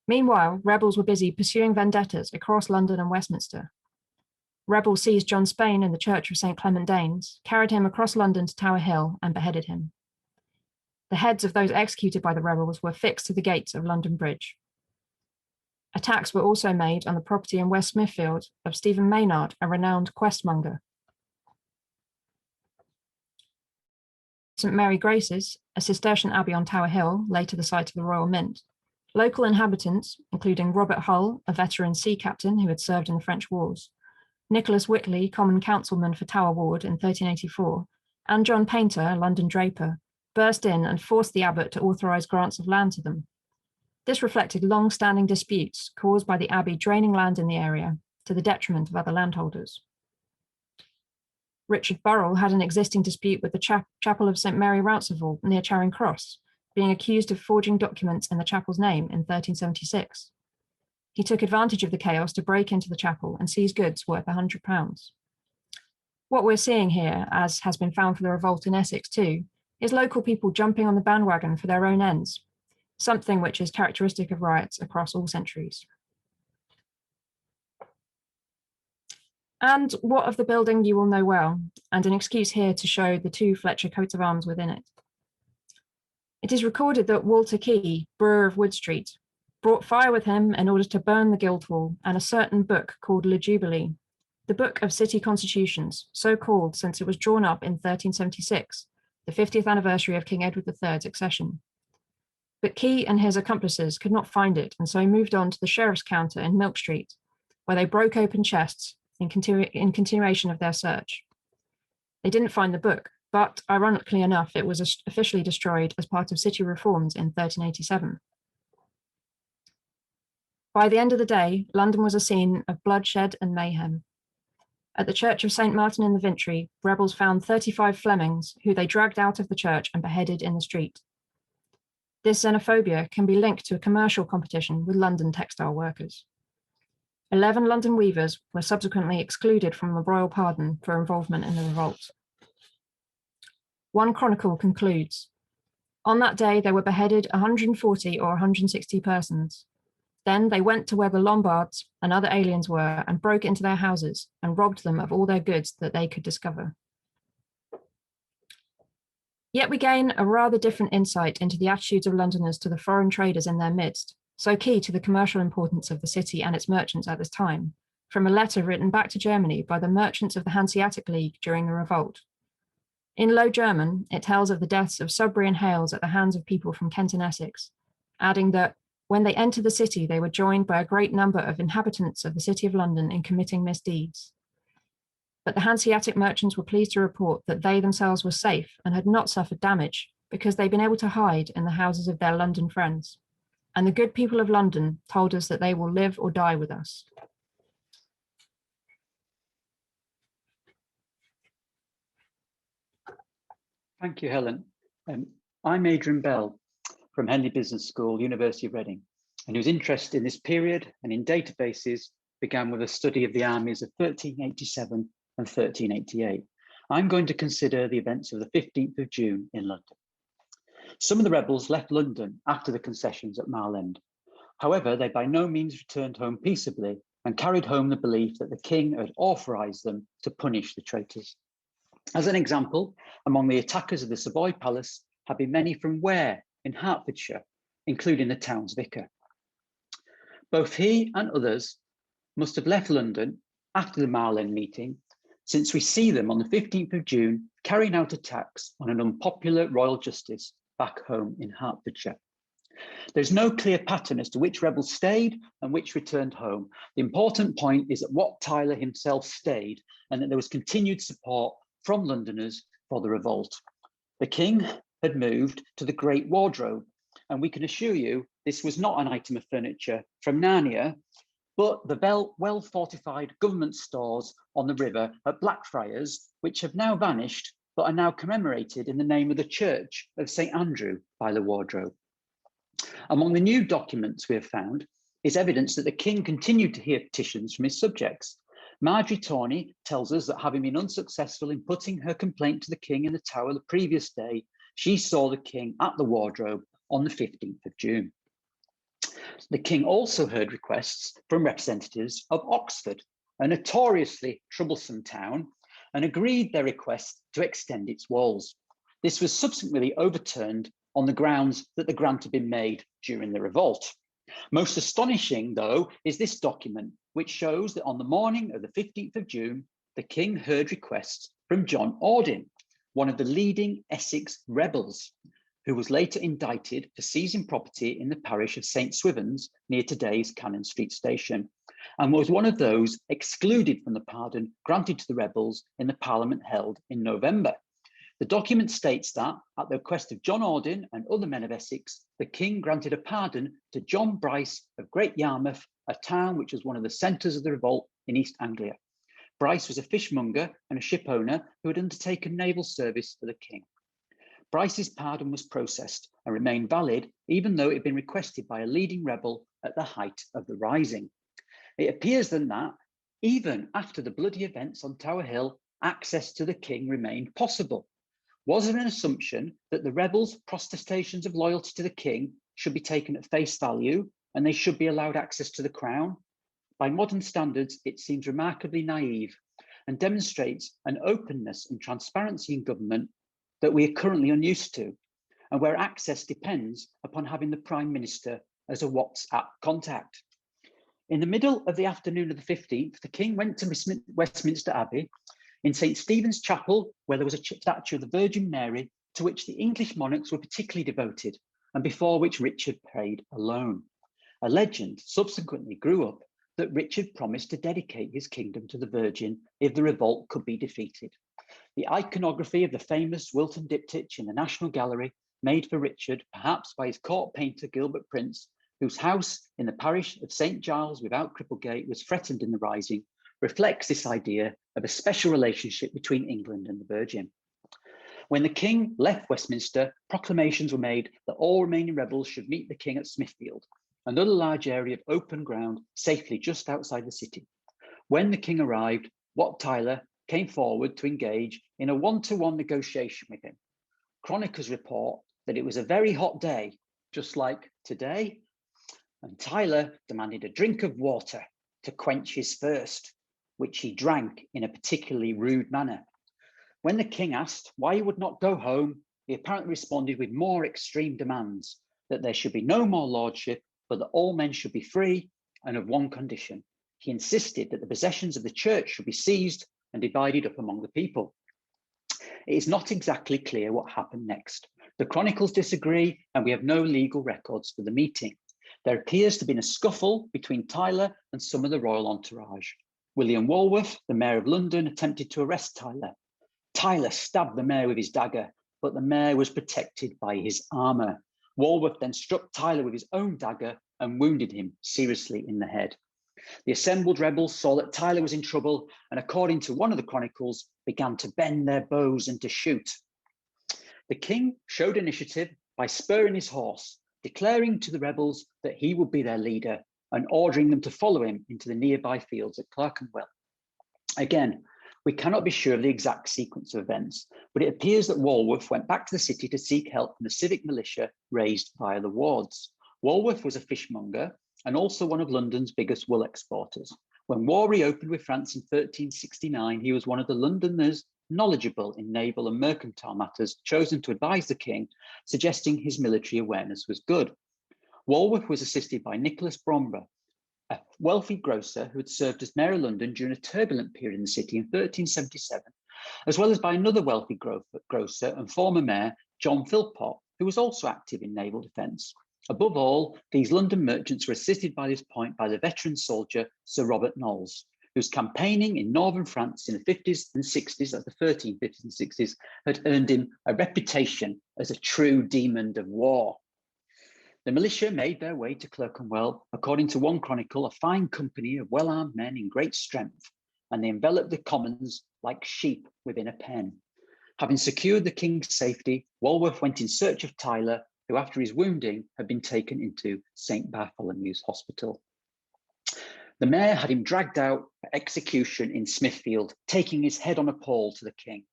Meanwhile, rebels were busy pursuing vendettas across London and Westminster. Rebels seized John Spain in the Church of St. Clement Danes, carried him across London to Tower Hill, and beheaded him. The heads of those executed by the rebels were fixed to the gates of London Bridge. Attacks were also made on the property in West Smithfield of Stephen Maynard, a renowned questmonger. St. Mary Grace's, a Cistercian abbey on Tower Hill, later the site of the Royal Mint. Local inhabitants, including Robert Hull, a veteran sea captain who had served in the French wars, Nicholas Whitley, Common Councilman for Tower Ward in 1384, and John Painter, a London draper, burst in and forced the abbot to authorise grants of land to them. This reflected long-standing disputes caused by the abbey draining land in the area to the detriment of other landholders. Richard Burrell had an existing dispute with the chapel of St. Mary Rouncival near Charing Cross, being accused of forging documents in the chapel's name in 1376. He took advantage of the chaos to break into the chapel and seize goods worth £100. What we're seeing here, as has been found for the revolt in Essex too, is local people jumping on the bandwagon for their own ends, something which is characteristic of riots across all centuries. And what of the building you will know well, and an excuse here to show the 2 Fletcher coats of arms within it. It is recorded that Walter Key, brewer of Wood Street, brought fire with him in order to burn the Guildhall and a certain book called Le Jubilee, the Book of City Constitutions, so called since it was drawn up in 1376, the 50th anniversary of King Edward III's accession. But Key and his accomplices could not find it, and so moved on to the sheriff's counter in Milk Street, where they broke open chests in continuation of their search. They didn't find the book, but ironically enough, it was officially destroyed as part of city reforms in 1387. By the end of the day, London was a scene of bloodshed and mayhem. At the Church of St. Martin in the Vintry, rebels found 35 Flemings, who they dragged out of the church and beheaded in the street. This xenophobia can be linked to a commercial competition with London textile workers. 11 London weavers were subsequently excluded from the royal pardon for involvement in the revolt. One chronicle concludes, on that day there were beheaded 140 or 160 persons. Then they went to where the Lombards and other aliens were and broke into their houses and robbed them of all their goods that they could discover. Yet we gain a rather different insight into the attitudes of Londoners to the foreign traders in their midst, so key to the commercial importance of the city and its merchants at this time, from a letter written back to Germany by the merchants of the Hanseatic League during the revolt. In Low German, it tells of the deaths of Sudbury and Hales at the hands of people from Kent and Essex, adding that when they entered the city, they were joined by a great number of inhabitants of the City of London in committing misdeeds. But the Hanseatic merchants were pleased to report that they themselves were safe and had not suffered damage because they'd been able to hide in the houses of their London friends. And the good people of London told us that they will live or die with us. Thank you, Helen. I'm Adrian Bell from Henley Business School, University of Reading, and whose interest in this period and in databases began with a study of the armies of 1387 and 1388. I'm going to consider the events of the 15th of June in London. Some of the rebels left London after the concessions at Mile End. However, they by no means returned home peaceably and carried home the belief that the king had authorised them to punish the traitors. As an example, among the attackers of the Savoy Palace have been many from Ware in Hertfordshire, including the town's vicar. Both he and others must have left London after the Mile End meeting, since we see them on the 15th of June carrying out attacks on an unpopular royal justice back home in Hertfordshire. There's no clear pattern as to which rebels stayed and which returned home. The important point is that Wat Tyler himself stayed and that there was continued support from Londoners for the revolt. The king had moved to the Great Wardrobe, and we can assure you this was not an item of furniture from Narnia, but the well-fortified government stores on the river at Blackfriars, which have now vanished, but are now commemorated in the name of the Church of St. Andrew by the Wardrobe. Among the new documents we have found is evidence that the king continued to hear petitions from his subjects. Marjorie Tawney tells us that having been unsuccessful in putting her complaint to the king in the Tower the previous day, she saw the king at the Wardrobe on the 15th of June. The king also heard requests from representatives of Oxford, a notoriously troublesome town, and agreed their request to extend its walls. This was subsequently overturned on the grounds that the grant had been made during the revolt. Most astonishing, though, is this document, which shows that on the morning of the 15th of June, the king heard requests from John Audin, one of the leading Essex rebels, who was later indicted for seizing property in the parish of St. Swithun's near today's Cannon Street station, and was one of those excluded from the pardon granted to the rebels in the parliament held in November. The document states that, at the request of John Audin and other men of Essex, the king granted a pardon to John Bryce of Great Yarmouth, a town which was one of the centres of the revolt in East Anglia. Bryce was a fishmonger and a ship owner who had undertaken naval service for the king. Bryce's pardon was processed and remained valid, even though it had been requested by a leading rebel at the height of the rising. It appears then that, even after the bloody events on Tower Hill, access to the king remained possible. Was there an assumption that the rebels' protestations of loyalty to the king should be taken at face value and they should be allowed access to the crown? By modern standards, it seems remarkably naive and demonstrates an openness and transparency in government that we are currently unused to, and where access depends upon having the Prime Minister as a WhatsApp contact. In the middle of the afternoon of the 15th, the king went to Westminster Abbey, in St. Stephen's Chapel, where there was a statue of the Virgin Mary, to which the English monarchs were particularly devoted, and before which Richard prayed alone. A legend subsequently grew up that Richard promised to dedicate his kingdom to the Virgin if the revolt could be defeated. The iconography of the famous Wilton diptych in the National Gallery, made for Richard, perhaps by his court painter Gilbert Prince, whose house in the parish of St. Giles without Cripplegate was threatened in the rising, reflects this idea of a special relationship between England and the Virgin. When the king left Westminster, proclamations were made that all remaining rebels should meet the king at Smithfield, another large area of open ground safely just outside the city. When the king arrived, Wat Tyler came forward to engage in a one-to-one negotiation with him. Chroniclers report that it was a very hot day, just like today, and Tyler demanded a drink of water to quench his thirst, which he drank in a particularly rude manner. When the king asked why he would not go home, he apparently responded with more extreme demands, that there should be no more lordship, but that all men should be free, and of one condition. He insisted that the possessions of the church should be seized and divided up among the people. It is not exactly clear what happened next. The chronicles disagree, and we have no legal records for the meeting. There appears to have been a scuffle between Tyler and some of the royal entourage. William Walworth, the mayor of London, attempted to arrest Tyler. Tyler stabbed the mayor with his dagger, but the mayor was protected by his armour. Walworth then struck Tyler with his own dagger and wounded him seriously in the head. The assembled rebels saw that Tyler was in trouble, and according to one of the chronicles, began to bend their bows and to shoot. The king showed initiative by spurring his horse, declaring to the rebels that he would be their leader and ordering them to follow him into the nearby fields at Clerkenwell. Again, we cannot be sure of the exact sequence of events, but it appears that Walworth went back to the city to seek help from the civic militia raised via the wards. Walworth was a fishmonger and also one of London's biggest wool exporters. When war reopened with France in 1369, he was one of the Londoners knowledgeable in naval and mercantile matters, chosen to advise the king, suggesting his military awareness was good. Walworth was assisted by Nicholas Bromber, a wealthy grocer who had served as mayor of London during a turbulent period in the city in 1377, as well as by another wealthy grocer and former mayor, John Philpott, who was also active in naval defence. Above all, these London merchants were assisted by this point by the veteran soldier, Sir Robert Knowles, whose campaigning in northern France in the 50s and 60s, that's the 1350s and 60s, had earned him a reputation as a true demon of war. The militia made their way to Clerkenwell, according to one chronicle, a fine company of well-armed men in great strength, and they enveloped the commons like sheep within a pen. Having secured the king's safety, Walworth went in search of Tyler, who after his wounding had been taken into St. Bartholomew's Hospital. The mayor had him dragged out for execution in Smithfield, taking his head on a pole to the king.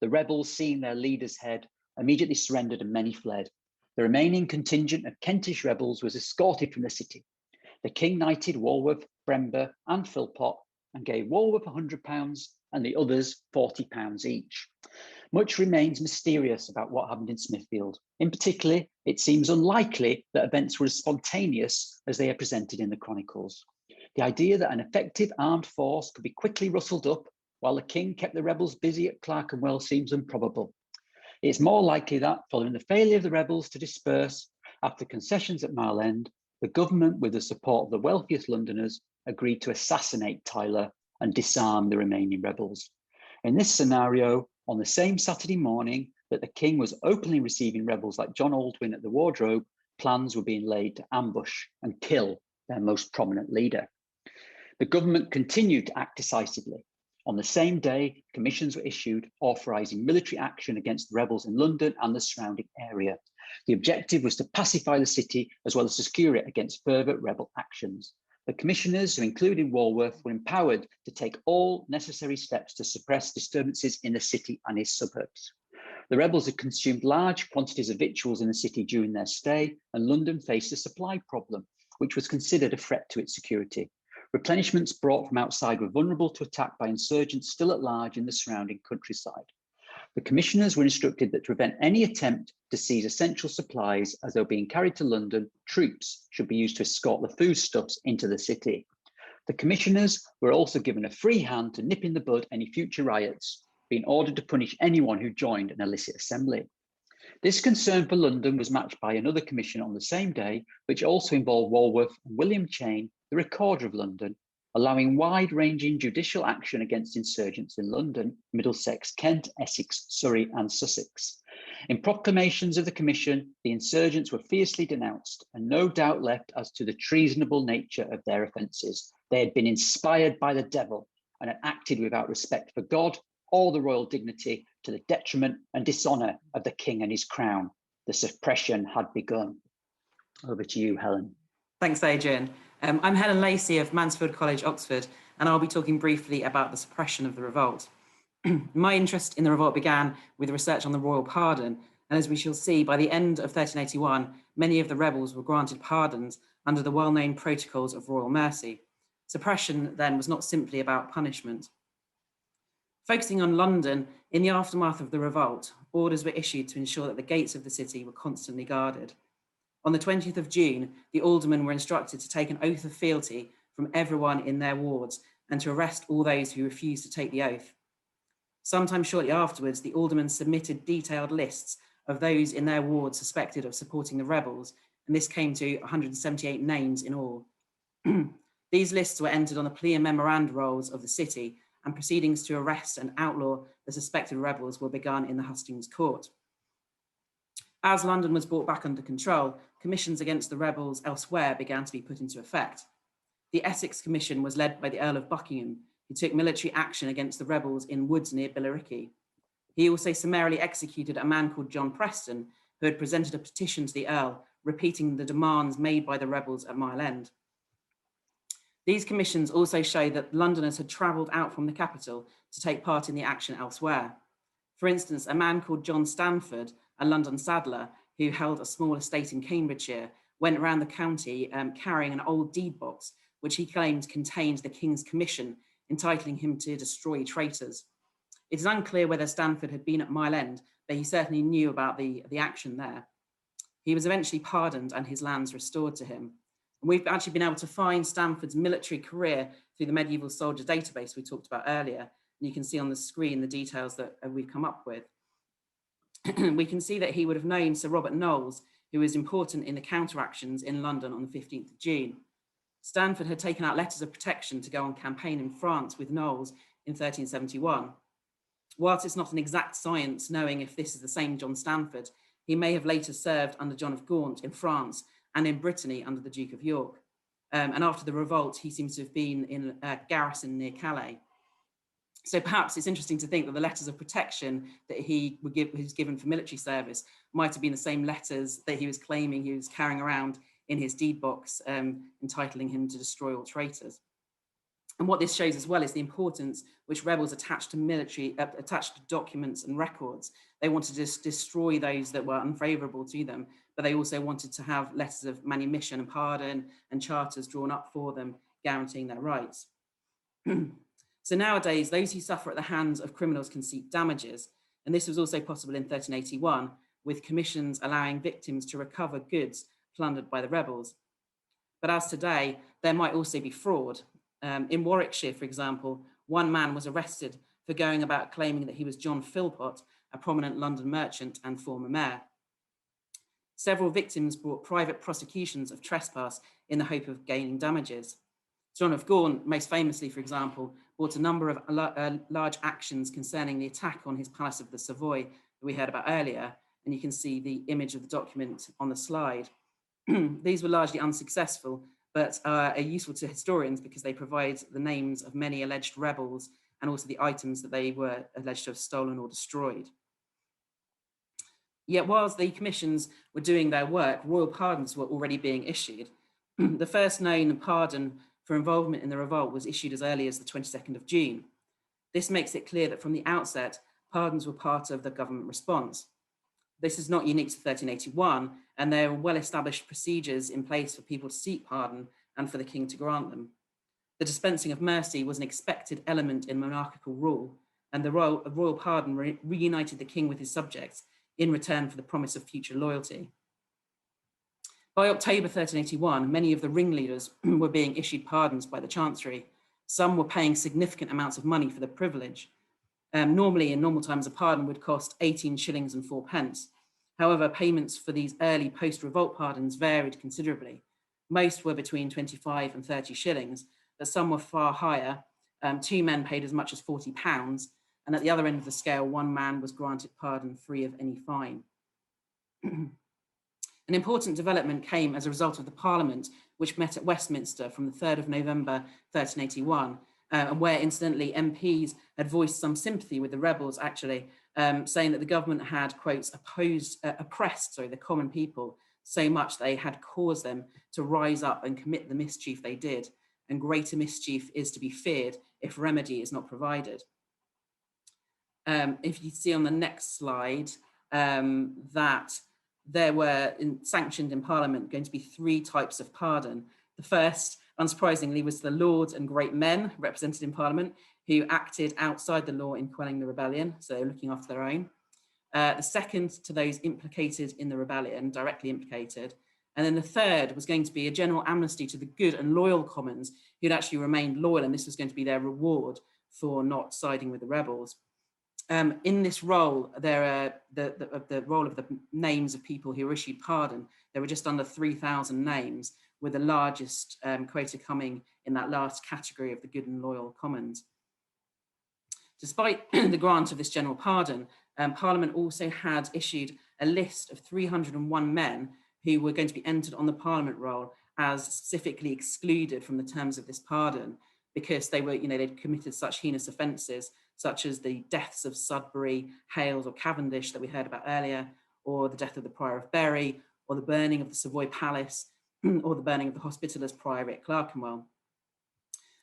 The rebels, seeing their leader's head, immediately surrendered and many fled. The remaining contingent of Kentish rebels was escorted from the city. The king knighted Walworth, Brember and Philpot and gave Walworth £100 and the others £40 each. Much remains mysterious about what happened in Smithfield. In particular, it seems unlikely that events were as spontaneous as they are presented in the chronicles. The idea that an effective armed force could be quickly rustled up while the king kept the rebels busy at Clerkenwell seems improbable. It's more likely that, following the failure of the rebels to disperse after concessions at Mile End, the government, with the support of the wealthiest Londoners, agreed to assassinate Tyler and disarm the remaining rebels. In this scenario, on the same Saturday morning that the king was openly receiving rebels like John Aldwyn at the Wardrobe, plans were being laid to ambush and kill their most prominent leader. The government continued to act decisively. On the same day, commissions were issued authorising military action against the rebels in London and the surrounding area. The objective was to pacify the city as well as secure it against further rebel actions. The commissioners, who included Walworth, were empowered to take all necessary steps to suppress disturbances in the city and its suburbs. The rebels had consumed large quantities of victuals in the city during their stay, and London faced a supply problem, which was considered a threat to its security. Replenishments brought from outside were vulnerable to attack by insurgents still at large in the surrounding countryside. The commissioners were instructed that to prevent any attempt to seize essential supplies as they were being carried to London, troops should be used to escort the foodstuffs into the city. The commissioners were also given a free hand to nip in the bud any future riots, being ordered to punish anyone who joined an illicit assembly. This concern for London was matched by another commission on the same day, which also involved Walworth and William Chain, the Recorder of London, allowing wide-ranging judicial action against insurgents in London, Middlesex, Kent, Essex, Surrey and Sussex. In proclamations of the commission, the insurgents were fiercely denounced and no doubt left as to the treasonable nature of their offences. They had been inspired by the devil and had acted without respect for God or the royal dignity, to the detriment and dishonour of the king and his crown. The suppression had begun. Over to you, Helen. Thanks, Adrian. I'm Helen Lacey of Mansfield College, Oxford, and I'll be talking briefly about the suppression of the revolt. My interest in the revolt began with research on the royal pardon, and as we shall see, by the end of 1381, many of the rebels were granted pardons under the well-known protocols of royal mercy. Suppression then was not simply about punishment. Focusing on London, in the aftermath of the revolt, orders were issued to ensure that the gates of the city were constantly guarded. On the 20th of June, the aldermen were instructed to take an oath of fealty from everyone in their wards and to arrest all those who refused to take the oath. Sometime shortly afterwards, the aldermen submitted detailed lists of those in their wards suspected of supporting the rebels, and this came to 178 names in all. These lists were entered on the plea and memoranda rolls of the city, and proceedings to arrest and outlaw the suspected rebels were begun in the hustings court. As London was brought back under control, commissions against the rebels elsewhere began to be put into effect. The Essex Commission was led by the Earl of Buckingham, who took military action against the rebels in woods near Billericay. He also summarily executed a man called John Preston, who had presented a petition to the Earl, repeating the demands made by the rebels at Mile End. These commissions also showed that Londoners had travelled out from the capital to take part in the action elsewhere. For instance, a man called John Stanford, a London saddler who held a small estate in Cambridgeshire, went around the county carrying an old deed box, which he claimed contained the King's commission, entitling him to destroy traitors. It is unclear whether Stanford had been at Mile End, but he certainly knew about the action there. He was eventually pardoned and his lands restored to him. And we've actually been able to find Stanford's military career through the medieval soldier database we talked about earlier. And you can see on the screen the details that we've come up with. We can see that he would have known Sir Robert Knowles, who was important in the counteractions in London on the 15th of June. Stanford had taken out letters of protection to go on campaign in France with Knowles in 1371. Whilst it's not an exact science knowing if this is the same John Stanford, he may have later served under John of Gaunt in France and in Brittany under the Duke of York. And after the revolt, he seems to have been in a garrison near Calais. So perhaps it's interesting to think that the letters of protection that he was given for military service might have been the same letters that he was claiming he was carrying around in his deed box, entitling him to destroy all traitors. And what this shows as well is the importance which rebels attached to documents and records. They wanted to destroy those that were unfavourable to them, but they also wanted to have letters of manumission and pardon and charters drawn up for them, guaranteeing their rights. So nowadays, those who suffer at the hands of criminals can seek damages, and this was also possible in 1381, with commissions allowing victims to recover goods plundered by the rebels. But as today, there might also be fraud. In Warwickshire, for example, one man was arrested for going about claiming that he was John Philpott, a prominent London merchant and former mayor. Several victims brought private prosecutions of trespass in the hope of gaining damages. John of Gaunt, most famously, for example, brought a number of large actions concerning the attack on his Palace of the Savoy that we heard about earlier, and you can see the image of the document on the slide. These were largely unsuccessful, but are useful to historians because they provide the names of many alleged rebels and also the items that they were alleged to have stolen or destroyed. Yet whilst the commissions were doing their work, royal pardons were already being issued. The first known pardon for involvement in the revolt was issued as early as the 22nd of June. This makes it clear that from the outset, pardons were part of the government response. This is not unique to 1381, and there are well-established procedures in place for people to seek pardon and for the king to grant them. The dispensing of mercy was an expected element in monarchical rule, and the royal pardon reunited the king with his subjects in return for the promise of future loyalty. By October 1381, many of the ringleaders were being issued pardons by the Chancery. Some were paying significant amounts of money for the privilege. Normally, in normal times, a pardon would cost 18 shillings and 4 pence. However, payments for these early post-revolt pardons varied considerably. Most were between 25 and 30 shillings, but some were far higher. 2 men paid as much as £40, and at the other end of the scale, 1 man was granted pardon free of any fine. An important development came as a result of the Parliament, which met at Westminster from the 3rd of November 1381, and where, incidentally, MPs had voiced some sympathy with the rebels, actually, saying that the government had, quotes, oppressed the common people so much they had caused them to rise up and commit the mischief they did, and greater mischief is to be feared if remedy is not provided. If you see on the next slide, that there were sanctioned in Parliament going to be 3 types of pardon. The first, unsurprisingly, was the lords and great men represented in Parliament who acted outside the law in quelling the rebellion, so looking after their own. The second, to those implicated in the rebellion, directly implicated. And then the third was going to be a general amnesty to the good and loyal commons who'd actually remained loyal, and this was going to be their reward for not siding with the rebels. In this role, the role of the names of people who were issued pardon, there were just under 3,000 names, with the largest quota coming in that last category of the good and loyal commons. Despite the grant of this general pardon, Parliament also had issued a list of 301 men who were going to be entered on the Parliament roll as specifically excluded from the terms of this pardon because they were, they'd committed such heinous offences, such as the deaths of Sudbury, Hales or Cavendish that we heard about earlier, or the death of the Prior of Bury, or the burning of the Savoy Palace, or the burning of the Hospitallers Priory at Clerkenwell.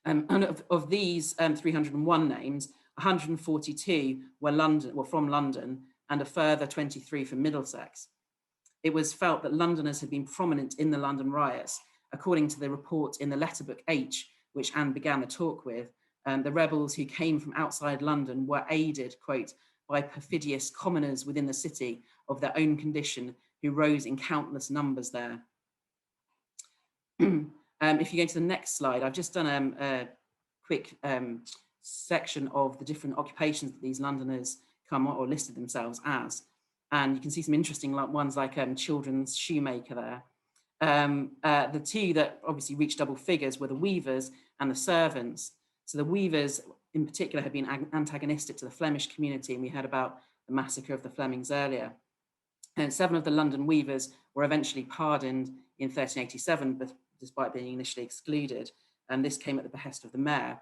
And of these 301 names, 142 were from London, and a further 23 from Middlesex. It was felt that Londoners had been prominent in the London riots. According to the report in the Letterbook H, which Anne began the talk with, the rebels who came from outside London were aided, quote, by perfidious commoners within the city of their own condition who rose in countless numbers there. If you go to the next slide, I've just done a quick section of the different occupations that these Londoners come or listed themselves as. And you can see some interesting ones like children's shoemaker there. The 2 that obviously reached double figures were the weavers and the servants. So the weavers in particular had been antagonistic to the Flemish community, and we heard about the massacre of the Flemings earlier. And 7 of the London weavers were eventually pardoned in 1387, but despite being initially excluded. And this came at the behest of the mayor.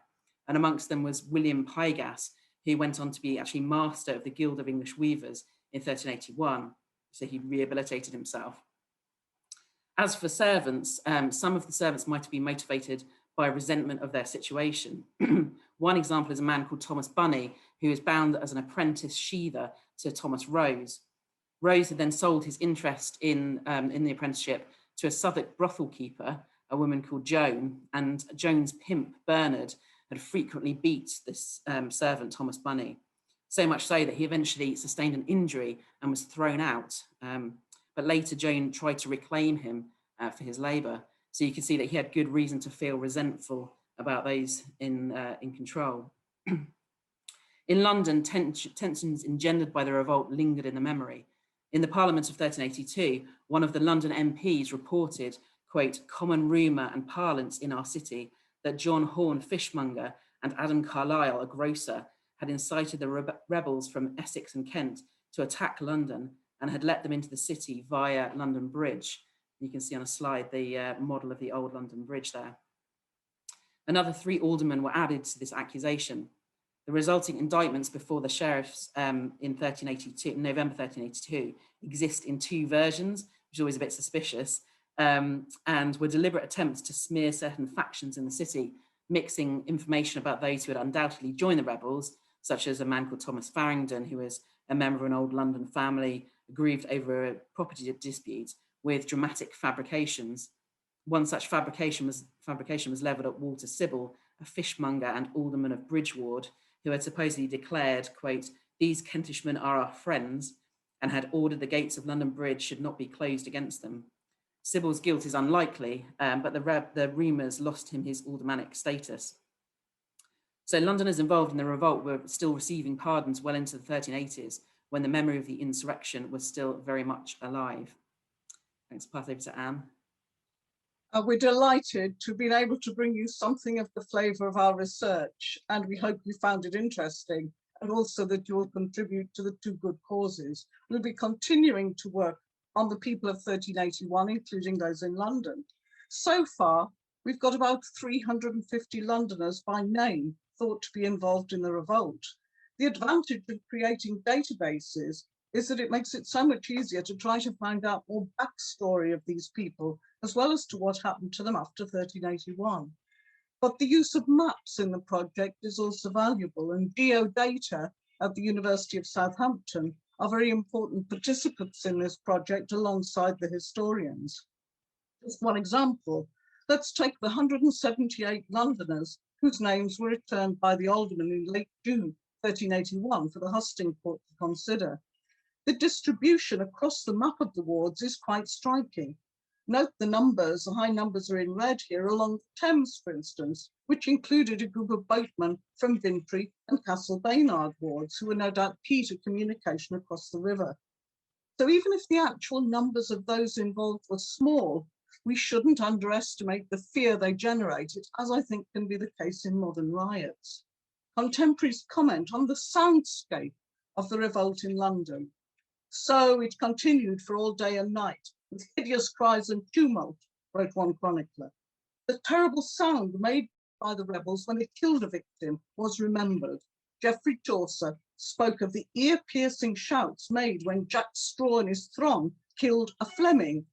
And amongst them was William Pygas, who went on to be actually master of the Guild of English Weavers in 1381. So he rehabilitated himself. As for servants, some of the servants might have been motivated by resentment of their situation. One example is a man called Thomas Bunny, who was bound as an apprentice sheather to Thomas Rose. Rose had then sold his interest in the apprenticeship to a Southwark brothel keeper, a woman called Joan, and Joan's pimp, Bernard, had frequently beat this servant, Thomas Bunny, so much so that he eventually sustained an injury and was thrown out. But later, Joan tried to reclaim him for his labour. So you can see that he had good reason to feel resentful about those in control. In London, tensions engendered by the revolt lingered in the memory. In the Parliament of 1382, one of the London MPs reported, quote, "common rumour and parlance in our city that John Horne, fishmonger, and Adam Carlyle, a grocer, had incited the rebels from Essex and Kent to attack London and had let them into the city via London Bridge." You can see on a slide the model of the old London Bridge there. Another 3 aldermen were added to this accusation. The resulting indictments before the sheriffs in November 1382, exist in 2 versions, which is always a bit suspicious, and were deliberate attempts to smear certain factions in the city, mixing information about those who had undoubtedly joined the rebels, such as a man called Thomas Farringdon, who was a member of an old London family aggrieved over a property dispute, with dramatic fabrications. One such fabrication was levelled at Walter Sibyl, a fishmonger and alderman of Bridgeward, who had supposedly declared, quote, "These Kentishmen are our friends," and had ordered the gates of London Bridge should not be closed against them. Sibyl's guilt is unlikely, but the rumours lost him his aldermanic status. So Londoners involved in the revolt were still receiving pardons well into the 1380s, when the memory of the insurrection was still very much alive. Thanks, pass over to Anne. We're delighted to have been able to bring you something of the flavour of our research, and we hope you found it interesting, and also that you will contribute to the 2 good causes. We'll be continuing to work on the people of 1381, including those in London. So far, we've got about 350 Londoners by name thought to be involved in the revolt. The advantage of creating databases is that it makes it so much easier to try to find out more backstory of these people, as well as to what happened to them after 1381. But the use of maps in the project is also valuable, and geodata at the University of Southampton are very important participants in this project alongside the historians. Just one example, let's take the 178 Londoners whose names were returned by the alderman in late June 1381 for the Hustings Court to consider. The distribution across the map of the wards is quite striking. Note the numbers, the high numbers are in red here along the Thames, for instance, which included a group of boatmen from Vintry and Castle Baynard wards, who were no doubt key to communication across the river. So even if the actual numbers of those involved were small, we shouldn't underestimate the fear they generated, as I think can be the case in modern riots. Contemporaries comment on the soundscape of the revolt in London. "So it continued for all day and night, with hideous cries and tumult," wrote one chronicler. "The terrible sound made by the rebels when they killed a victim was remembered. Geoffrey Chaucer spoke of the ear-piercing shouts made when Jack Straw and his throng killed a Fleming.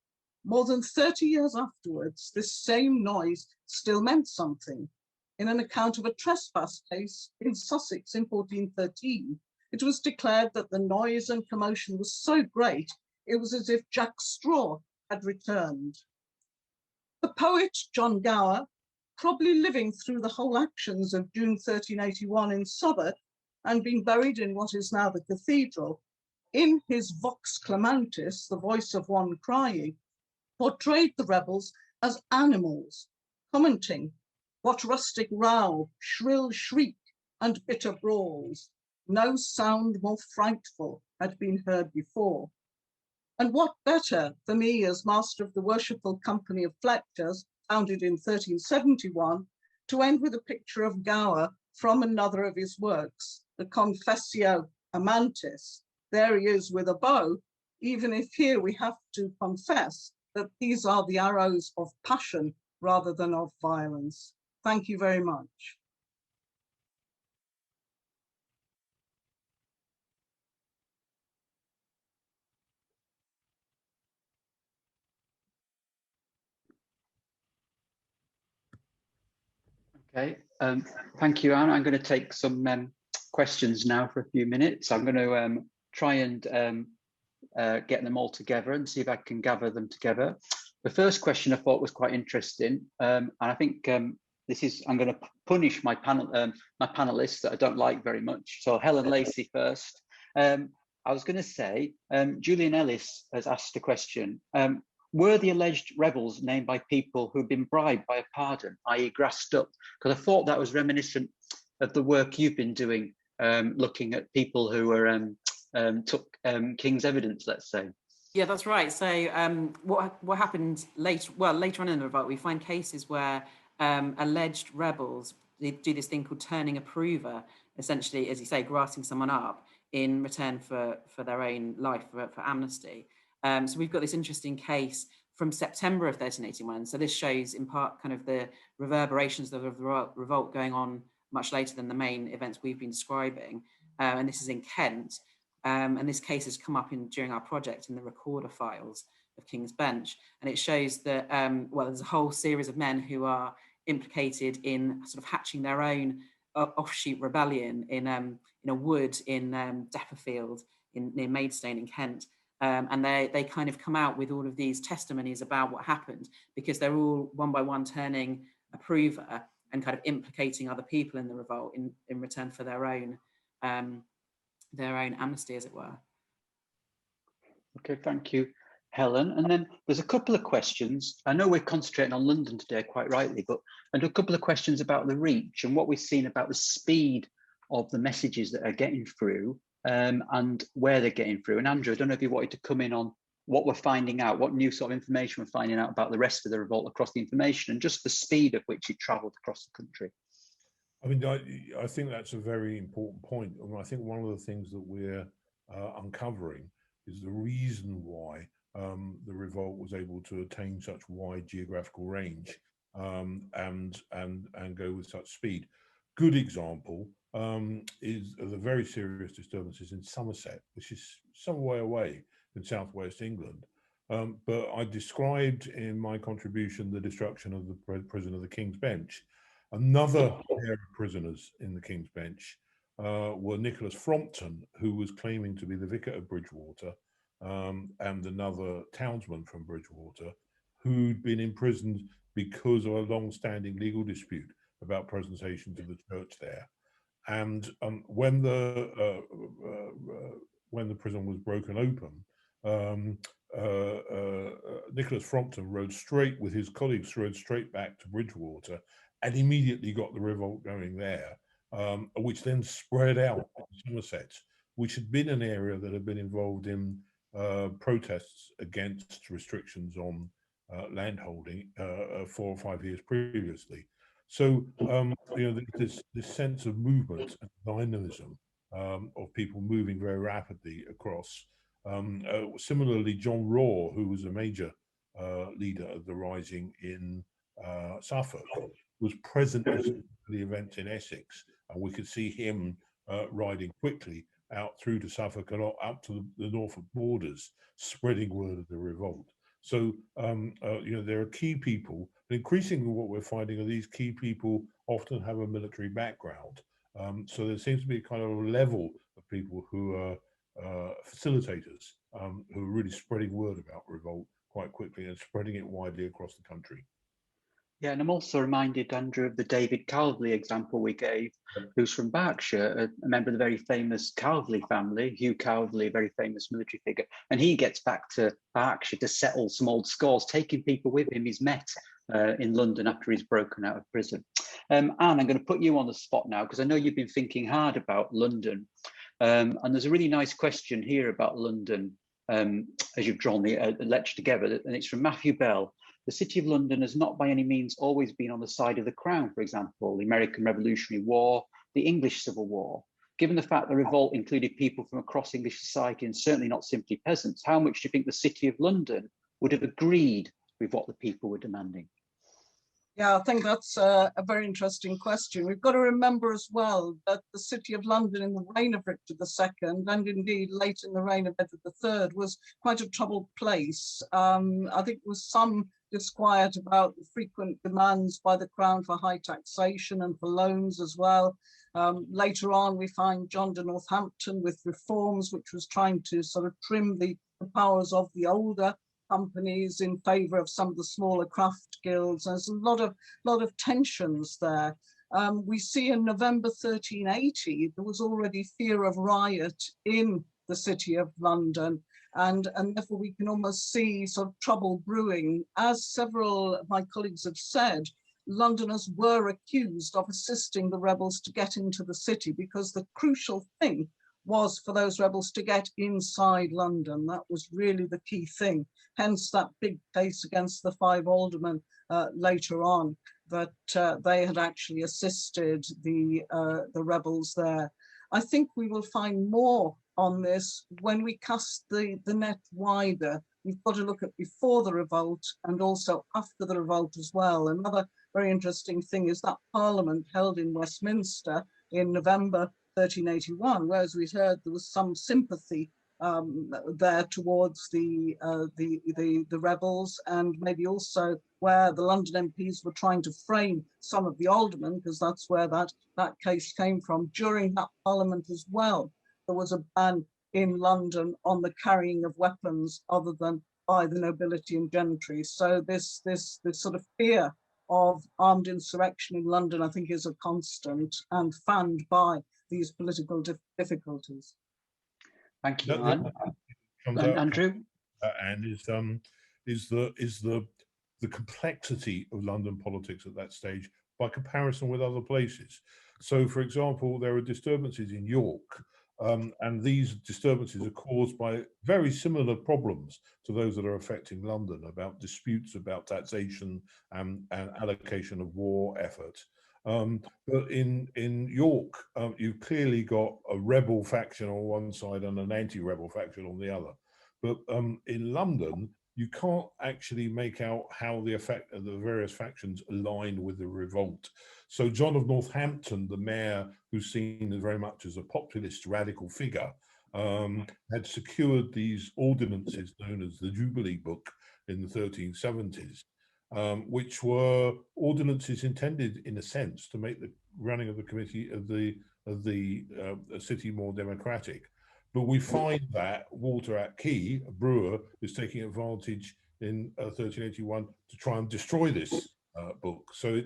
More than 30 years afterwards, this same noise still meant something. In an account of a trespass case in Sussex in 1413, it was declared that the noise and commotion was so great, it was as if Jack Straw had returned." The poet John Gower, probably living through the whole actions of June 1381 in Southwark and being buried in what is now the cathedral, in his Vox Clamantis, the voice of one crying, portrayed the rebels as animals, commenting, "What rustic row, shrill shriek, and bitter brawls. No sound more frightful had been heard before." And what better for me as master of the Worshipful Company of Fletchers, founded in 1371, to end with a picture of Gower from another of his works, the Confessio Amantis. There he is with a bow, even if here we have to confess that these are the arrows of passion rather than of violence. Thank you very much. Okay, thank you, Anne. I'm going to take some questions now for a few minutes. I'm going to try and get them all together and see if I can gather them together. The first question I thought was quite interesting, and I think this is, I'm going to punish my panelists that I don't like very much. So Helen Lacey first. I was going to say, Julian Ellis has asked a question. Were the alleged rebels named by people who'd been bribed by a pardon, i.e. grassed up? Because I thought that was reminiscent of the work you've been doing, looking at people who were took King's evidence, let's say. Yeah, that's right. So what happened later on in the revolt, we find cases where alleged rebels, they do this thing called turning a prover, essentially, as you say, grassing someone up in return for their own life, for amnesty. So we've got this interesting case from September of 1381. So this shows in part kind of the reverberations of the revolt going on much later than the main events we've been describing. And this is in Kent. And this case has come up during our project in the recorder files of King's Bench. And it shows that, well, there's a whole series of men who are implicated in sort of hatching their own offshoot rebellion in a wood in Depperfield near Maidstone in Kent. And they kind of come out with all of these testimonies about what happened, because they're all one by one turning a prover and kind of implicating other people in the revolt in return for their own amnesty, as it were. Okay, thank you, Helen. And then there's a couple of questions. I know we're concentrating on London today, quite rightly, but and a couple of questions about the reach and what we've seen about the speed of the messages that are getting through, and where they're getting through. And Andrew, I don't know if you wanted to come in on what we're finding out, what new sort of information we're finding out about the rest of the revolt across the information, and just the speed at which it travelled across the country. I mean, I think that's a very important point. I mean, I think one of the things that we're uncovering is the reason why the revolt was able to attain such wide geographical range and go with such speed. Good example is of the very serious disturbances in Somerset, which is some way away in southwest England. But I described in my contribution the destruction of the prison of the King's Bench. Another pair of prisoners in the King's Bench were Nicholas Frompton, who was claiming to be the vicar of Bridgewater, and another townsman from Bridgewater, who'd been imprisoned because of a long-standing legal dispute about presentation to the church there. And when the prison was broken open, Nicholas Frompton rode straight with his colleagues, rode straight back to Bridgewater, and immediately got the revolt going there, which then spread out to Somerset, which had been an area that had been involved in protests against restrictions on landholding 4 or 5 years previously. So, you know, this sense of movement and dynamism of people moving very rapidly across. Similarly, John Raw, who was a major leader of the rising in Suffolk, was present at the event in Essex, and we could see him riding quickly out through to Suffolk and up to the Norfolk borders, spreading word of the revolt. So, you know, there are key people, and increasingly what we're finding are these key people often have a military background. So there seems to be a kind of level of people who are facilitators, who are really spreading word about revolt quite quickly and spreading it widely across the country. Yeah, and I'm also reminded, Andrew, of the David Calverley example we gave, who's from Berkshire, a member of the very famous Calverley family, Hugh Calverley, a very famous military figure. And he gets back to Berkshire to settle some old scores, taking people with him he's met in London after he's broken out of prison. Anne, I'm going to put you on the spot now, because I know you've been thinking hard about London. And there's a really nice question here about London, as you've drawn the lecture together, and it's from Matthew Bell. The City of London has not by any means always been on the side of the Crown, for example, the American Revolutionary War, the English Civil War. Given the fact the revolt included people from across English society and certainly not simply peasants, how much do you think the City of London would have agreed with what the people were demanding? Yeah, I think that's a very interesting question. We've got to remember as well that the City of London in the reign of Richard II, and indeed late in the reign of Edward III, was quite a troubled place. I think there was some disquiet about the frequent demands by the Crown for high taxation and for loans as well. Later on, we find John de Northampton with reforms, which was trying to sort of trim the powers of the older companies in favour of some of the smaller craft guilds. There's a lot of tensions there. We see in November 1380, there was already fear of riot in the city of London, and therefore we can almost see sort of trouble brewing. As several of my colleagues have said, Londoners were accused of assisting the rebels to get into the city, because the crucial thing was for those rebels to get inside London. That was really the key thing. Hence that big case against the 5 aldermen later on, that they had actually assisted the rebels there. I think we will find more on this when we cast the net wider. We've got to look at before the revolt and also after the revolt as well. Another very interesting thing is that Parliament held in Westminster in November 1381, whereas we heard there was some sympathy there towards the rebels, and maybe also where the London MPs were trying to frame some of the aldermen, because that's where that case came from. During that Parliament as well, there was a ban in London on the carrying of weapons other than by the nobility and gentry. So this sort of fear of armed insurrection in London, I think, is a constant and fanned by these political difficulties. Thank you, That Anne. Andrew? And is the complexity of London politics at that stage by comparison with other places. So, for example, there are disturbances in York, and these disturbances are caused by very similar problems to those that are affecting London, about disputes about taxation and allocation of war effort. But in York, you've clearly got a rebel faction on one side and an anti-rebel faction on the other. But in London, you can't actually make out how the effect of the various factions align with the revolt. So John of Northampton, the mayor, who's seen very much as a populist radical figure, had secured these ordinances known as the Jubilee Book in the 1370s, which were ordinances intended, in a sense, to make the running of the committee of the city more democratic. But we find that Walter Atkey, a brewer, is taking advantage in 1381 to try and destroy this book. So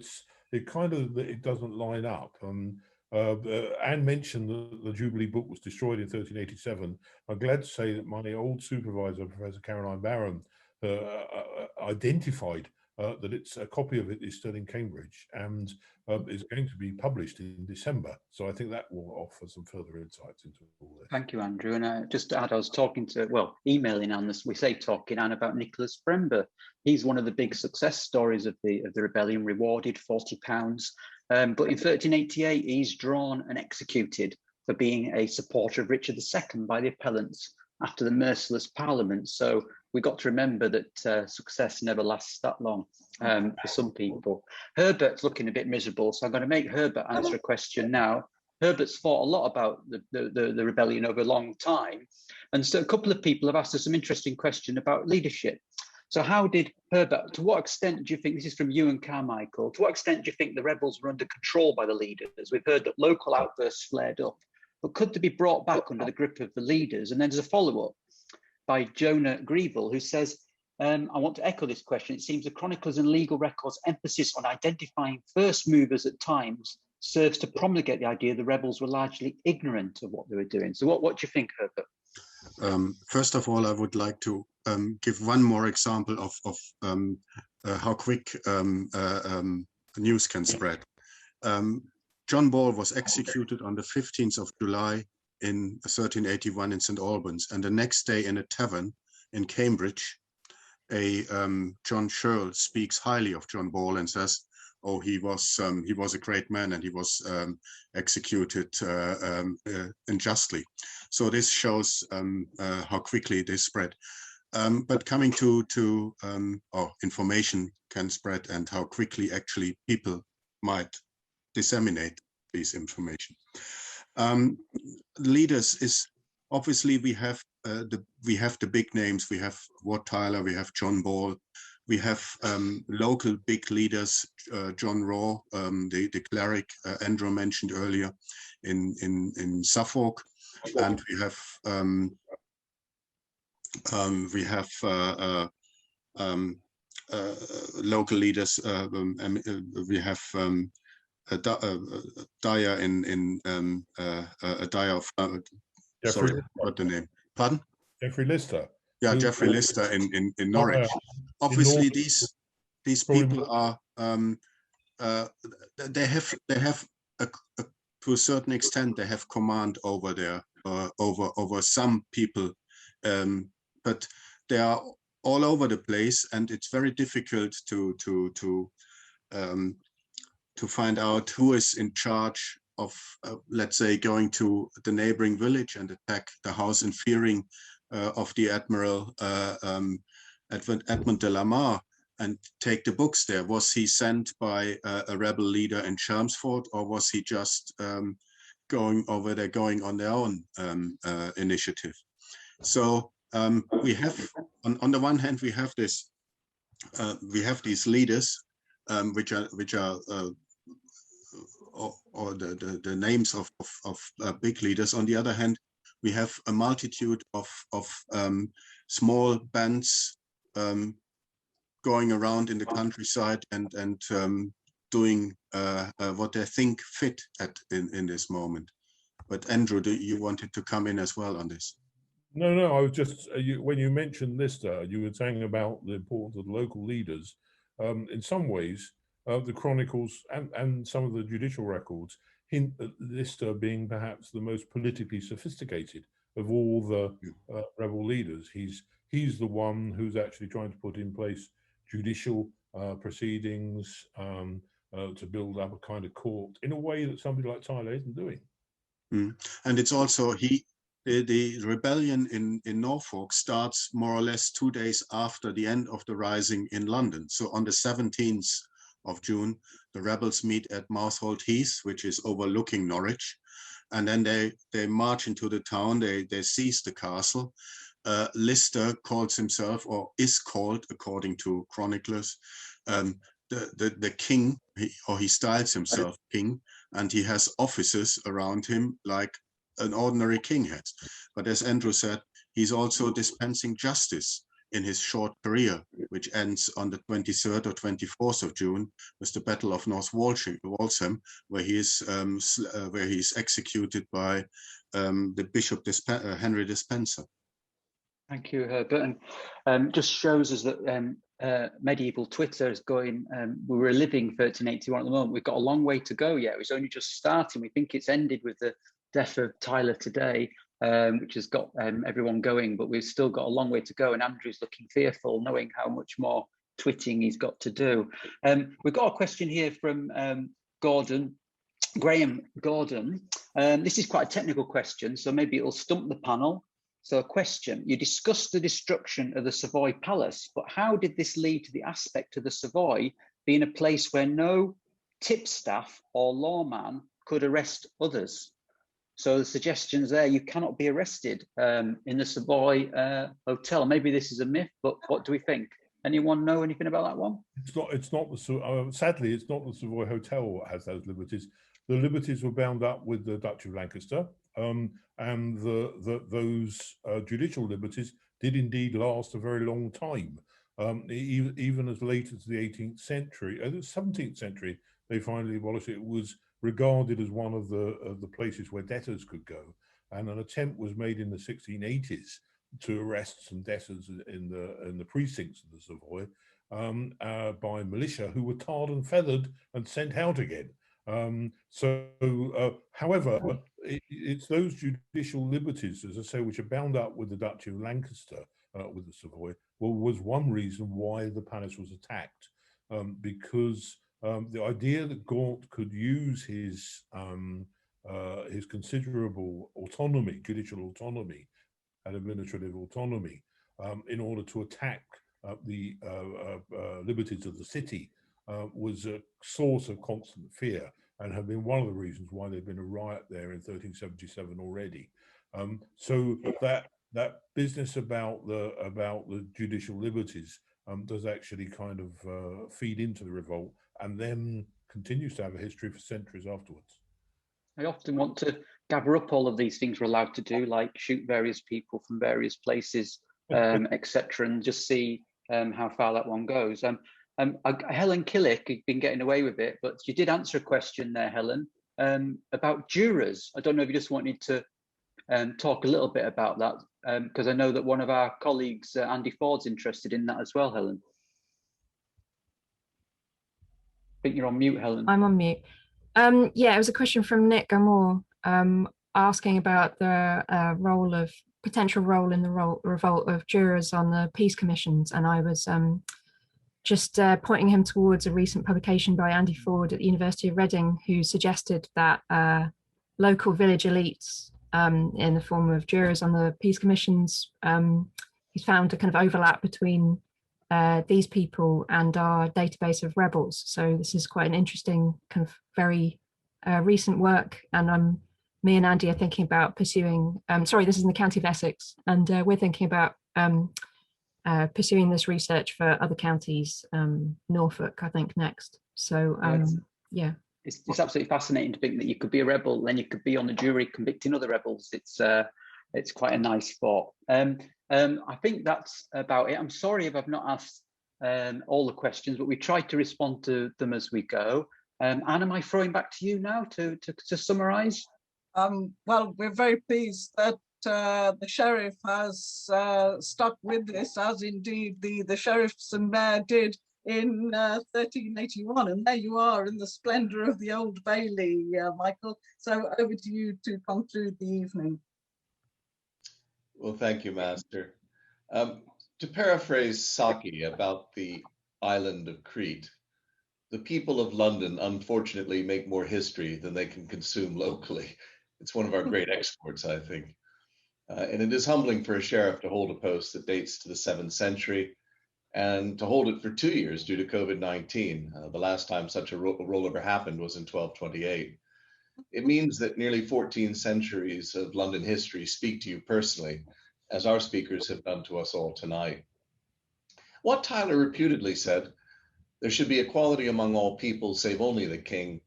it doesn't line up. Anne mentioned that the Jubilee Book was destroyed in 1387. I'm glad to say that my old supervisor, Professor Caroline Barron, identified that a copy of it is still in Cambridge and is going to be published in December. So I think that will offer some further insights into all this. Thank you, Andrew. And just to add, I was emailing Anne this, we say talking Anne about Nicholas Brember. He's one of the big success stories of the rebellion, rewarded £40. But in 1388, he's drawn and executed for being a supporter of Richard II by the appellants after the merciless Parliament. So we've got to remember that success never lasts that long for some people. Herbert's looking a bit miserable, so I'm going to make Herbert answer a question now. Herbert's thought a lot about the rebellion over a long time. And so a couple of people have asked us some interesting question about leadership. So how did Herbert, to what extent do you think, this is from Ewan Carmichael, to what extent do you think the rebels were under control by the leaders? We've heard that local outbursts flared up, but could they be brought back under the grip of the leaders? And then there's a follow-up by Jonah Griebel, who says, I want to echo this question. It seems the chroniclers and legal records' emphasis on identifying first movers at times serves to promulgate the idea the rebels were largely ignorant of what they were doing. So what do you think, Herbert? First of all, I would like to give one more example of how quick news can spread. John Ball was executed on the 15th of July in 1381 in St. Albans, and the next day in a tavern in Cambridge, John Shirl speaks highly of John Ball and says, "Oh, he was a great man, and he was executed unjustly." So this shows how quickly they spread. But coming to information can spread and how quickly actually people might disseminate this information. Leaders is obviously we have the big names. We have Wat Tyler, we have John Ball, We have local big leaders, John Raw, the cleric Andrew mentioned earlier in Suffolk, and we have local leaders. We have a dyer a dyer of sorry, what the name? Pardon? Jeffrey Lister. Yeah, Jeffrey Lister in Norwich. Obviously, these people are they have to a certain extent they have command over their over some people, but they are all over the place, and it's very difficult to find out who is in charge of, let's say, going to the neighboring village and attack the house in Fearing of the Admiral Edmund de la Mare and take the books there. Was he sent by a rebel leader in Chelmsford, or was he just going over there, going on their own initiative? So we have, on the one hand, we have this, we have these leaders, which are or the names of big leaders. On the other hand, we have a multitude of small bands going around in the countryside and doing what they think fit in this moment. But Andrew, you wanted to come in as well on this? No, I was just, when you mentioned Lister, you were saying about the importance of local leaders. In some ways, the chronicles and some of the judicial records hint at Lister being perhaps the most politically sophisticated of all the rebel leaders. He's the one who's actually trying to put in place judicial proceedings to build up a kind of court in a way that somebody like Tyler isn't doing. And it's also the rebellion in Norfolk starts more or less 2 days after the end of the rising in London. So on the 17th of June, the rebels meet at Moushold Heath, which is overlooking Norwich, and then they march into the town. They seize the castle. Lister calls himself, or is called, according to chroniclers, the king, he styles himself king, and he has officers around him like an ordinary king has. But as Andrew said, he's also dispensing justice in his short career, which ends on the 23rd or 24th of June with the Battle of North Walsham, where he is executed by the Bishop Henry Despenser. Thank you, Herbert. And just shows us that medieval Twitter is going, we were living 1381 at the moment. We've got a long way to go yet. It's only just starting. We think it's ended with the death of Tyler today, which has got everyone going, but we've still got a long way to go. And Andrew's looking fearful, knowing how much more twitting he's got to do. We've got a question here from Graham Gordon. This is quite a technical question, so maybe it'll stump the panel. So a question, you discussed the destruction of the Savoy Palace, but how did this lead to the aspect of the Savoy being a place where no tipstaff or lawman could arrest others? So the suggestions there, you cannot be arrested in the Savoy Hotel. Maybe this is a myth, but what do we think? Anyone know anything about that one? It's not the sadly, it's not the Savoy Hotel that has those liberties. The liberties were bound up with the Duchy of Lancaster, and those judicial liberties did indeed last a very long time. Even as late as the 18th century, the 17th century, they finally abolished it. It was regarded as one of the places where debtors could go, and an attempt was made in the 1680s to arrest some debtors in the precincts of the Savoy by militia who were tarred and feathered and sent out again. However, it's those judicial liberties, as I say, which are bound up with the Duchy of Lancaster, with the Savoy, was one reason why the palace was attacked, because the idea that Gaunt could use his considerable autonomy, judicial autonomy, and administrative autonomy, in order to attack the liberties of the city, was a source of constant fear, and have been one of the reasons why there'd been a riot there in 1377 already. So that business about the judicial liberties does actually kind of feed into the revolt and then continues to have a history for centuries afterwards. I often want to gather up all of these things we're allowed to do, like shoot various people from various places, etc., and just see how far that one goes. Helen Killick had been getting away with it, but you did answer a question there, Helen, about jurors. I don't know if you just wanted to talk a little bit about that, because I know that one of our colleagues, Andy Ford's interested in that as well, Helen. I think you're on mute, Helen. I'm on mute. Yeah, it was a question from Nick Gamore asking about the potential role in the revolt of jurors on the peace commissions, and I was just pointing him towards a recent publication by Andy Ford at the University of Reading, who suggested that local village elites in the form of jurors on the peace commissions, he's found a kind of overlap between these people and our database of rebels. So this is quite an interesting kind of very recent work, and me and Andy are thinking about pursuing, sorry, this is in the County of Essex, and we're thinking about pursuing this research for other counties, Norfolk, I think, next. So yeah. It's absolutely fascinating to think that you could be a rebel, then you could be on the jury convicting other rebels. It's quite a nice thought. I think that's about it. I'm sorry if I've not asked all the questions, but we tried to respond to them as we go. Anne, am I throwing back to you now to summarise? Well, we're very pleased that the sheriff has stuck with this, as indeed the sheriffs and mayor did in 1381, and there you are in the splendour of the Old Bailey, Michael. So over to you to conclude the evening. Well, thank you, Master. To paraphrase Saki about the island of Crete, the people of London unfortunately make more history than they can consume locally. It's one of our great exports, I think. And it is humbling for a sheriff to hold a post that dates to the 7th century and to hold it for 2 years due to COVID-19. The last time such a rollover happened was in 1228. It means that nearly 14 centuries of London history speak to you personally, as our speakers have done to us all tonight. Wat Tyler reputedly said, "There should be equality among all people save only the king.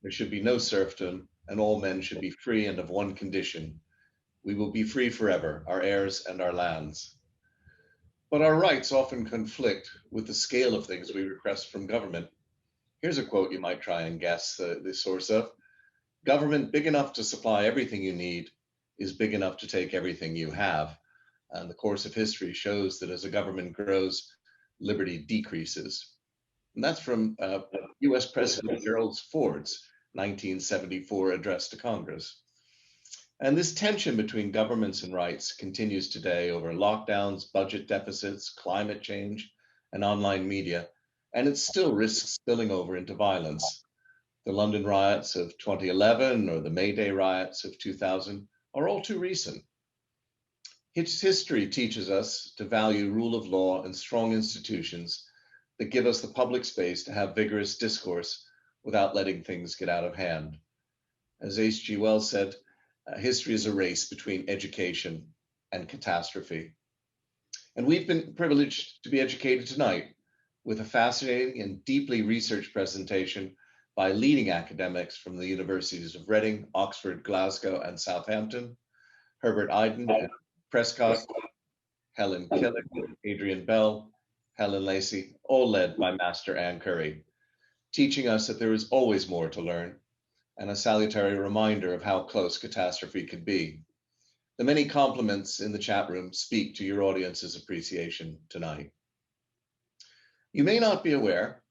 There should be no serfdom, and all men should be free and of one condition. We will be free forever, our heirs and our lands." But our rights often conflict with the scale of things we request from government. Here's a quote you might try and guess the source of. "Government big enough to supply everything you need is big enough to take everything you have." And the course of history shows that as a government grows, liberty decreases. And that's from US President Gerald Ford's 1974 address to Congress. And this tension between governments and rights continues today over lockdowns, budget deficits, climate change, and online media, and it still risks spilling over into violence. The London riots of 2011 or the May Day riots of 2000 are all too recent. History teaches us to value rule of law and strong institutions that give us the public space to have vigorous discourse without letting things get out of hand. As H.G. Wells said, history is a race between education and catastrophe. And we've been privileged to be educated tonight with a fascinating and deeply researched presentation by leading academics from the universities of Reading, Oxford, Glasgow, and Southampton, Herbert Iden, Prescott, Helen Killick, Adrian Bell, Helen Lacey, all led by Master Anne Curry, teaching us that there is always more to learn, and a salutary reminder of how close catastrophe could be. The many compliments in the chat room speak to your audience's appreciation tonight. You may not be aware,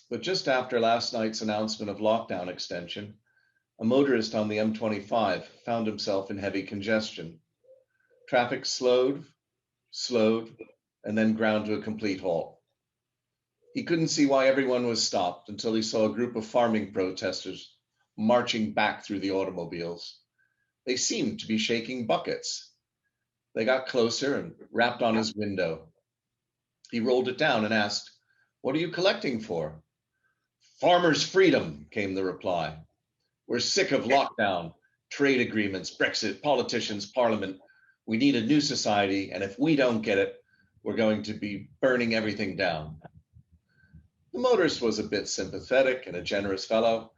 but just after last night's announcement of lockdown extension, a motorist on the M25 found himself in heavy congestion. Traffic slowed, and then ground to a complete halt. He couldn't see why everyone was stopped until he saw a group of farming protesters marching back through the automobiles. They seemed to be shaking buckets. They got closer and rapped on his window. He rolled it down and asked, "What are you collecting for?" "Farmers' freedom," came the reply. "We're sick of lockdown, trade agreements, Brexit, politicians, parliament. We need a new society, and if we don't get it, were going to be burning everything down. The motorist was a bit sympathetic and a generous fellow,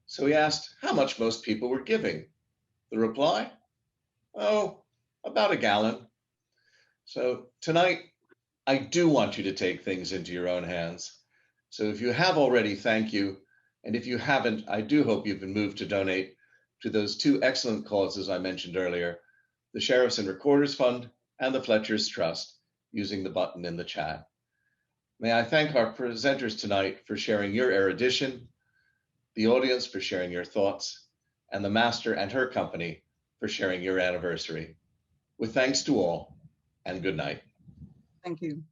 so he asked how much most people were giving. The reply? Oh, about a gallon. So tonight, I do want you to take things into your own hands. So if you have already, thank you. And if you haven't, I do hope you've been moved to donate to those two excellent causes I mentioned earlier, the Sheriffs and Recorders Fund and the Fletcher's Trust, using the button in the chat. May I thank our presenters tonight for sharing your erudition, the audience for sharing your thoughts, and the Master and her company for sharing your anniversary. With thanks to all, and good night. Thank you.